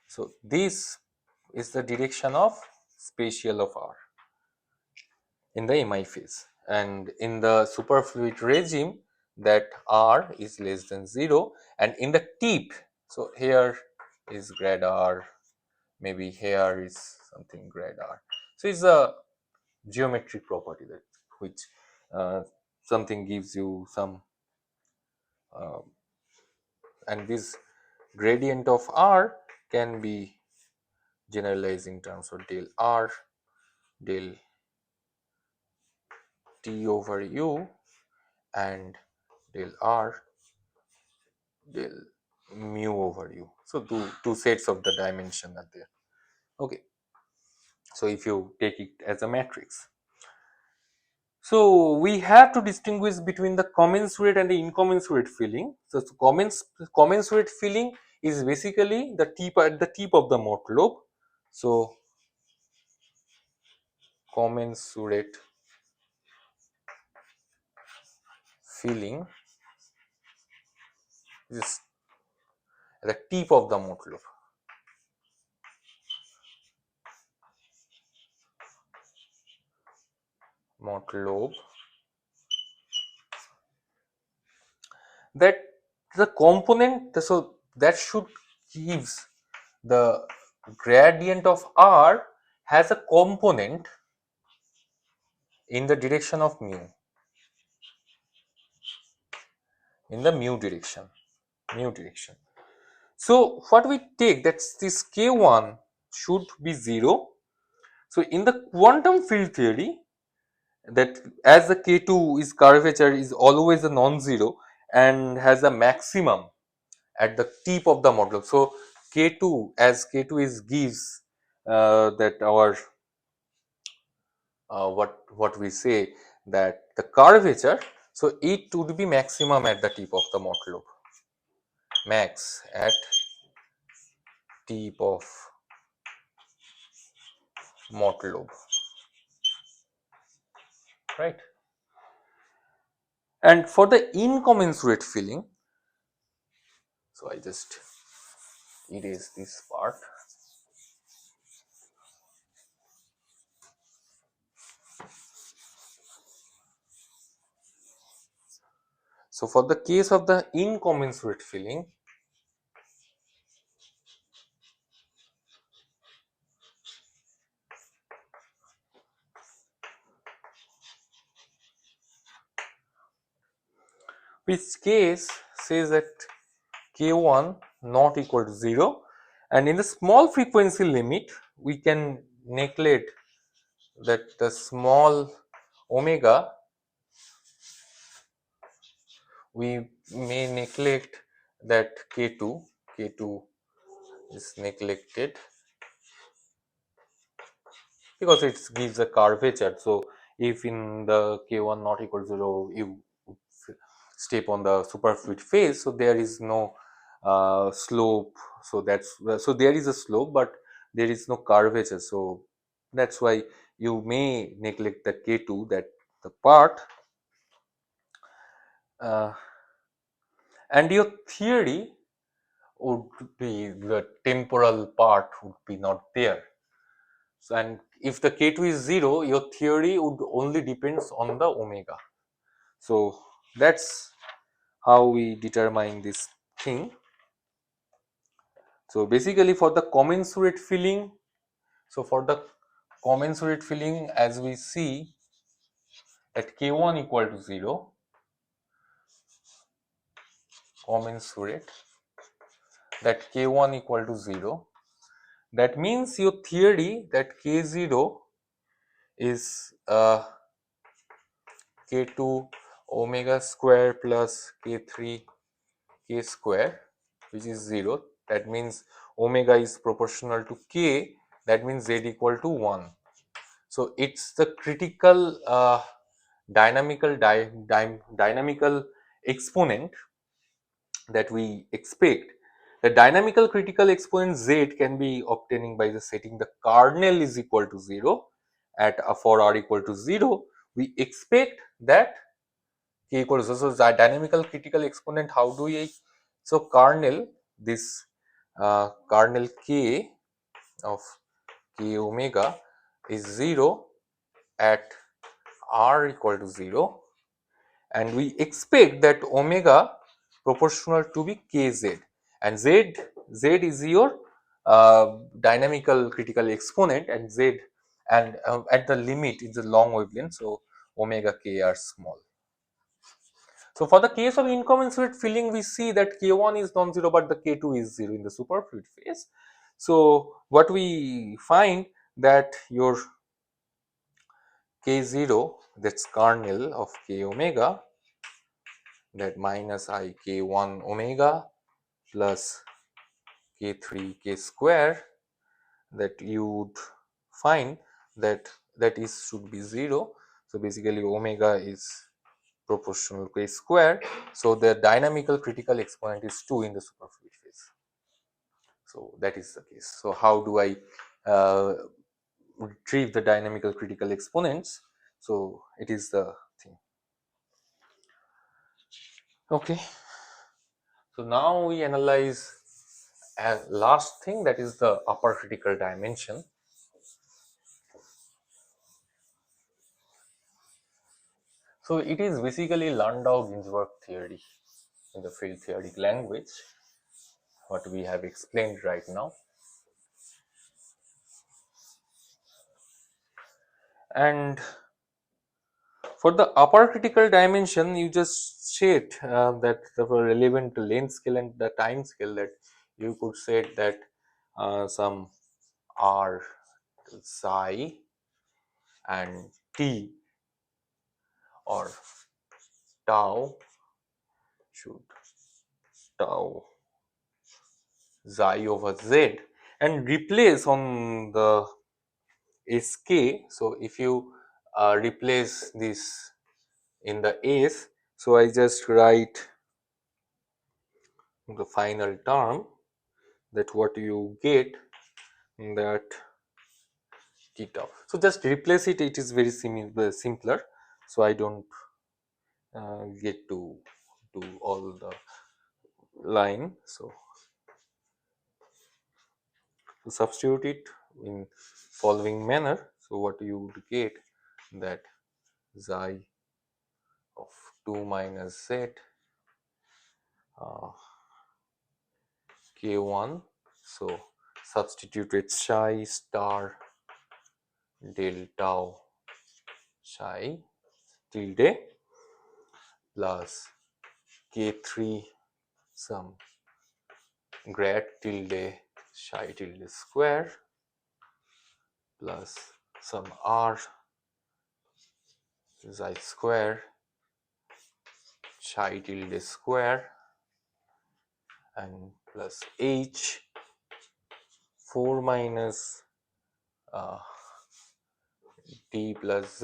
so this is the direction of spatial of r in the mi phase, and in the superfluid regime that r is less than 0, and in the tip, so here is grad r, maybe here is something grad r. So it's a geometric property that which something gives you some uh, and this gradient of r can be generalized in terms of del r del t over u and del r del mu over u. So two sets of the dimension are there. Okay, so if you take it as a matrix, so we have to distinguish between the commensurate and the incommensurate filling. So commensurate filling is basically the tip at the tip of the Mott lobe. So commensurate filling is at the tip of the Mott lobe. Mott lobe, that the component, so that should gives the gradient of r has a component in the direction of mu, in the mu direction. So what we take, that this k1 should be 0. So in the quantum field theory, that as the k2 is curvature is always a non-zero and has a maximum at the tip of the model. So k2, as k2 is gives that our what we say, that the curvature, so it would be maximum at the tip of the Mott lobe, max at tip of motor lobe, right? And for the incommensurate filling, so I just erase this part. So for the case of the incommensurate filling, which case says that k1 not equal to 0, and in the small frequency limit we can neglect that the small omega, we may neglect that k2 is neglected because it gives a curvature. So if in the k1 not equal to 0 you step on the superfluid phase, so there is no slope, so that's so there is a slope but there is no curvature, so that's why you may neglect the k2, that the part, uh, and your theory would be the temporal part would be not there. So, and if the k2 is 0, your theory would only depends on the omega. So that's how we determine this thing. So basically for the commensurate filling, so for the commensurate filling, as we see at k1 equal to 0, commensurate, that k1 equal to 0, that means your theory that k0 is k2 omega square plus k3 k square, which is 0. That means omega is proportional to k, that means z equal to 1. So it's the critical dynamical exponent that we expect. The dynamical critical exponent z can be obtaining by the setting the kernel is equal to 0 at for r equal to 0. We expect that k equals to 0. So the dynamical critical exponent, how do we, so kernel, this kernel k of k omega is 0 at r equal to 0, and we expect that omega proportional to be kz, and z is your dynamical critical exponent, and z, and at the limit is a long wavelength, so omega k are small. So for the case of incommensurate filling, we see that k1 is non-zero but the k2 is 0 in the superfluid phase. So what we find that your k0, that's kernel of k omega, that minus I k1 omega plus k3 k square, that you would find that should be 0. So basically omega is proportional k square, so the dynamical critical exponent is 2 in the superfluid phase. So that is the case. So how do I retrieve the dynamical critical exponents? So it is the thing. Okay, so now we analyze a last thing, that is the upper critical dimension. So it is basically Landau Ginzburg theory in the field theoretic language, what we have explained right now. And for the upper critical dimension, you just said that the relevant to length scale and the time scale, that you could say that some r psi and t or tau should tau xi over z, and replace on the sk. So if you replace this in the s, so I just write the final term, that what you get that t tau. So just replace it. It is very simpler. So I don't get to do all the line. So to substitute it in following manner. So what you would get that xi of 2 minus z uh, k1. So substitute it psi star del tau psi tilde plus k3 some grad tilde psi tilde square plus some r xi square psi tilde square and plus h 4 minus t plus z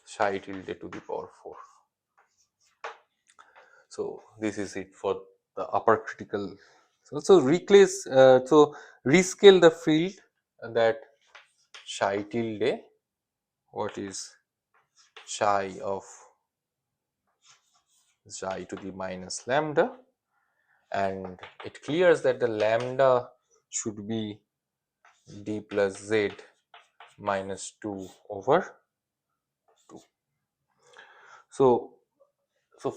psi tilde to the power 4. So this is it for the upper critical. So rescale the field that psi tilde, what is psi of xi to the minus lambda, and it clears that the lambda should be d plus z minus 2 over 2. So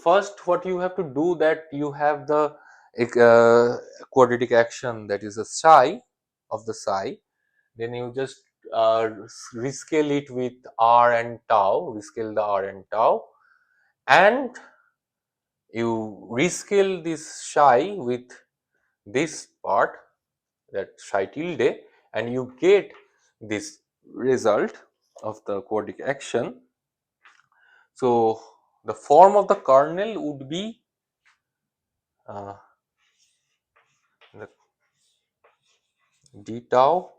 first what you have to do, that you have the quadratic action, that is a psi of the psi, then you just rescale it with r and tau, rescale the r and tau, and you rescale this psi with this part, that psi tilde, and you get this result of the quadratic action. So the form of the kernel would be the d tau.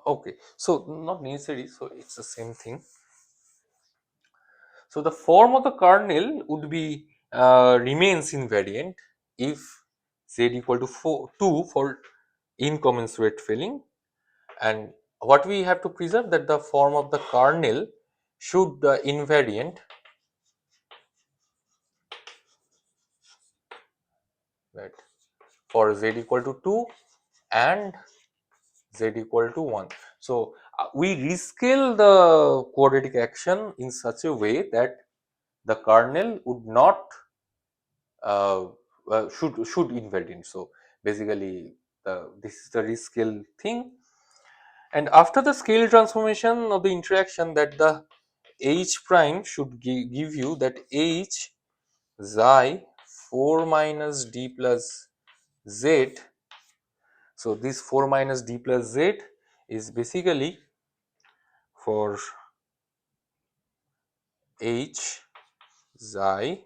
Okay, so not necessary, so it's the same thing. So the form of the kernel would be remains invariant if z equal to 2 for incommensurate filling, and what we have to preserve, that the form of the kernel should invariant that for z equal to 2 and z equal to 1. So we rescale the quadratic action in such a way that the kernel would not should invariant. So basically this is the rescale thing, and after the scale transformation of the interaction, that the h prime should give you that h xi 4 minus d plus z. So this 4 minus d plus z is basically for h xi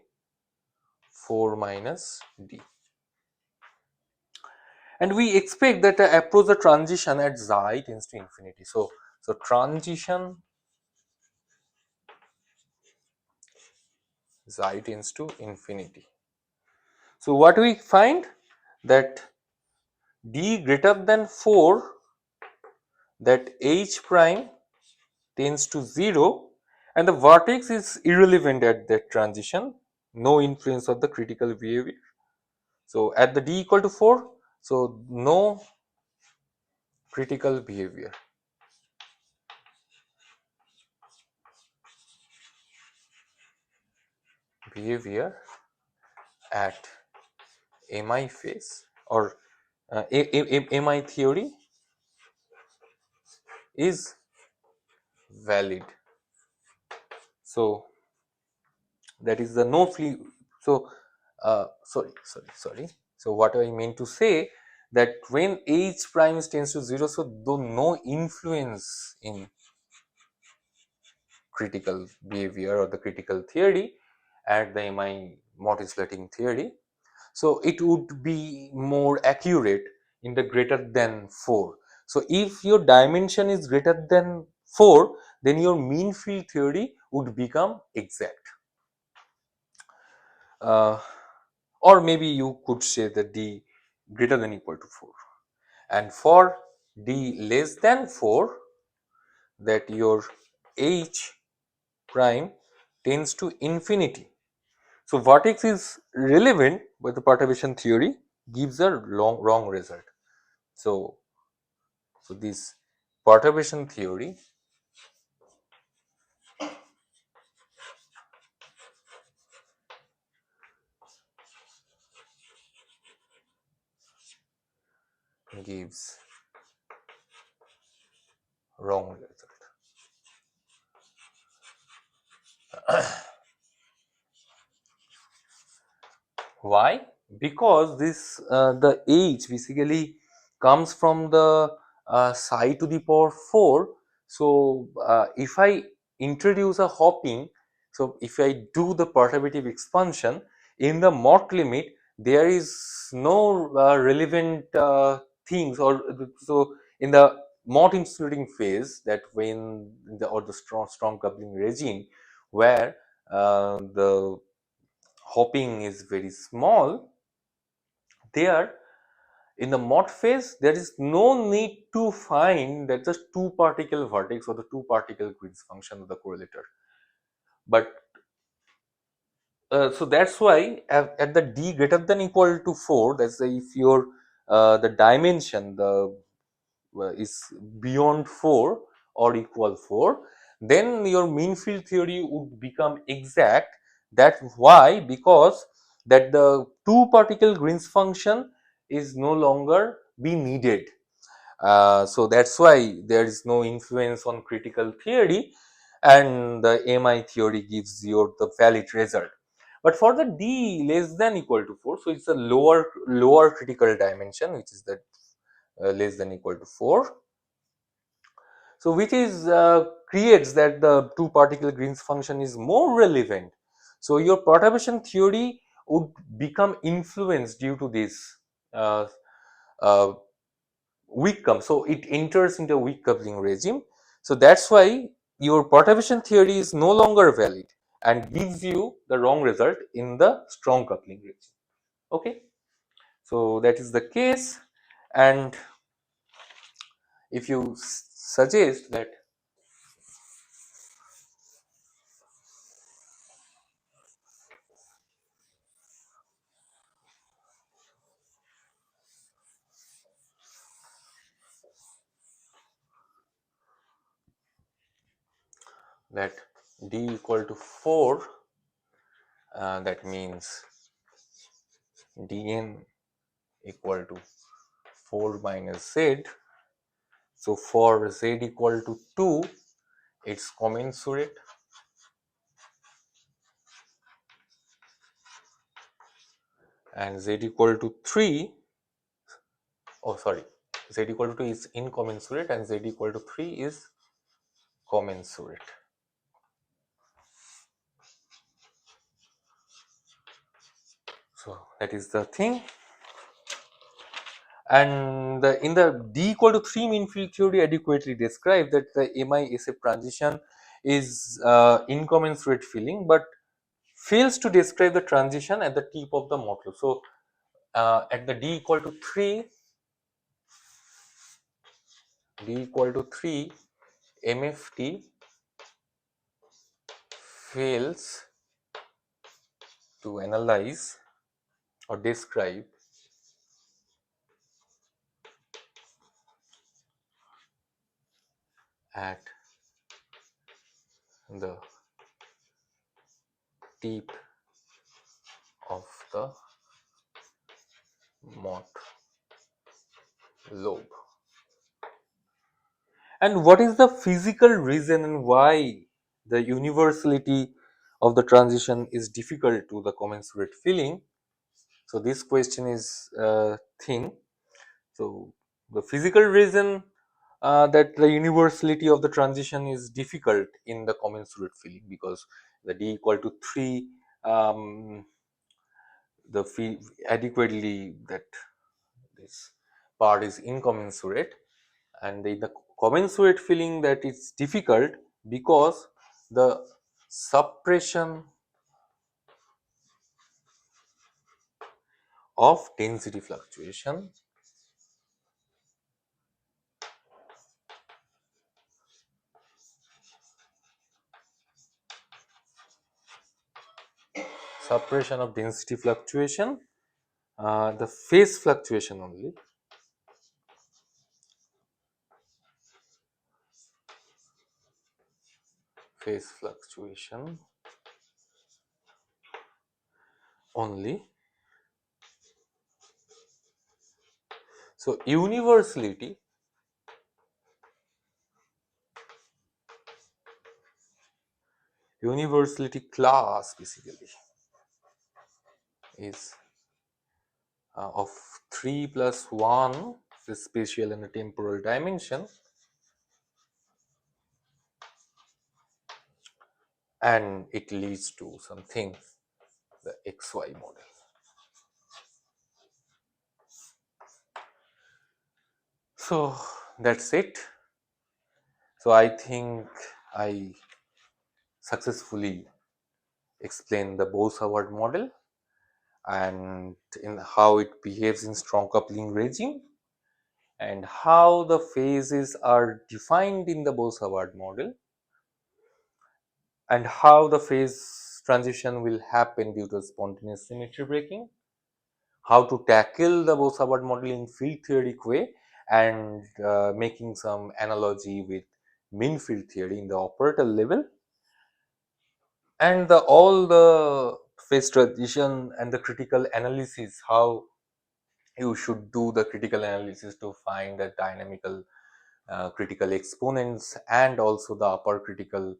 4 minus d, and we expect that approach the transition at xi tends to infinity. So transition xi tends to infinity. So what we find, that d greater than 4, that h prime tends to 0, and the vertex is irrelevant at that transition, no influence of the critical behavior. So at the d equal to 4, so no critical behavior. At mi phase, or mi theory is valid. So that is the no free. So sorry. So what I mean to say, that when h prime tends to 0, so though no influence in critical behavior or the critical theory at the mi multislating theory, so it would be more accurate in the greater than 4. So if your dimension is greater than 4, then your mean field theory would become exact. uh, or maybe you could say that d greater than equal to 4, and for d less than 4, that your h prime tends to infinity. So vertex is relevant, but the perturbation theory gives a wrong result. So, this perturbation theory gives wrong result. Why? Because this the h basically comes from the psi to the power 4. So if I introduce a hopping, so if I do the perturbative expansion in the Mott limit, there is no relevant things, or so in the Mott insulating phase, that when the or the strong coupling regime, where the hopping is very small, there in the Mott phase there is no need to find that just two particle vertex or the two particle Green's function of the correlator. But so that's why at the d greater than equal to 4, that's the, if your the dimension the is beyond 4 or equal 4, then your mean field theory would become exact. That's why, because that the two particle Green's function is no longer be needed. So that's why there is no influence on critical theory, and the MI theory gives you the valid result. But for the d less than equal to 4, so it's a lower critical dimension, which is that less than equal to 4. So which is creates that the two particle Green's function is more relevant. So your perturbation theory would become influenced due to this uh, uh, weak so it enters into a weak coupling regime. So that's why your perturbation theory is no longer valid and gives you the wrong result in the strong coupling regime. Okay, so that is the case. And if you suggest that d equal to 4, that means dn equal to 4 minus z. So for z equal to 2, it's commensurate, and z equal to 3, oh sorry, z equal to 2 is incommensurate and z equal to 3 is commensurate. So that is the thing. And in the d equal to 3 mean field theory adequately described that the MI-SF transition is incommensurate filling, but fails to describe the transition at the tip of the Mott loop. So at the d equal to 3, MFT fails to analyze or describe at the tip of the Mott lobe. And what is the physical reason and why the universality of the transition is difficult to the commensurate filling? So this question is thing. So the physical reason that the universality of the transition is difficult in the commensurate filling, because the d equal to 3, the adequately that this part is incommensurate, and the commensurate feeling that it's difficult because the suppression of density fluctuation suppression of density fluctuation, the phase fluctuation only, phase fluctuation only. So universality class basically is of 3 plus 1, the spatial and the temporal dimension, and it leads to something, the XY model. So that's it. So I think I successfully explained the Bose-Hubbard model and in how it behaves in strong coupling regime and how the phases are defined in the Bose-Hubbard model and how the phase transition will happen due to spontaneous symmetry breaking, how to tackle the Bose-Hubbard model in field theoretic way, and making some analogy with mean field theory in the operator level, and all the phase transition and the critical analysis, how you should do the critical analysis to find the dynamical critical exponents and also the upper critical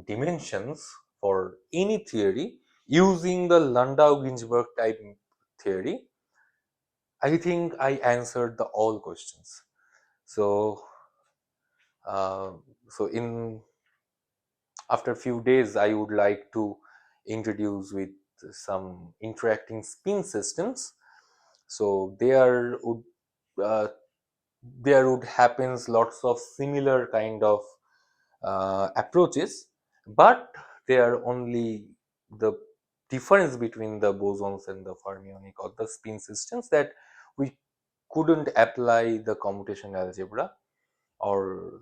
dimensions for any theory using the Landau Ginzburg type theory. I think I answered the all questions. So, uh, so in after few days, I would like to introduce with some interacting spin systems. So uh, there would happens lots of similar kind of approaches, but they are only the difference between the bosons and the fermionic or the spin systems that we couldn't apply the commutation algebra, or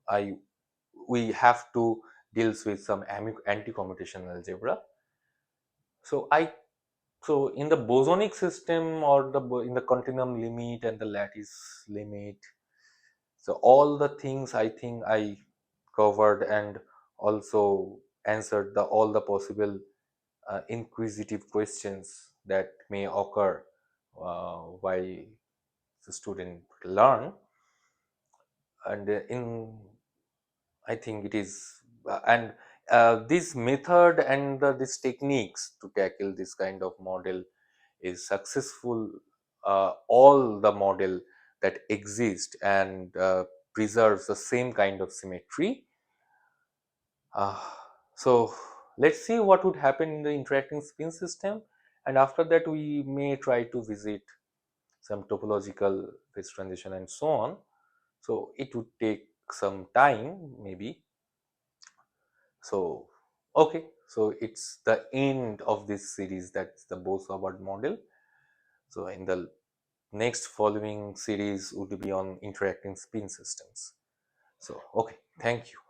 I we have to deals with some anti-commutation algebra. So in the bosonic system or in the continuum limit and the lattice limit, so all the things I think I covered and also answered all the possible inquisitive questions that may occur while the student learn. And in I think it is and this method and these techniques to tackle this kind of model is successful. All the model that exist and preserves the same kind of symmetry. Uh, so let's see what would happen in the interacting spin system, and after that we may try to visit some topological phase transition and so on. So it would take some time maybe. So okay, so it's the end of this series, that's the Bose-Hubbard model. So in the next following series would be on interacting spin systems. So okay, thank you.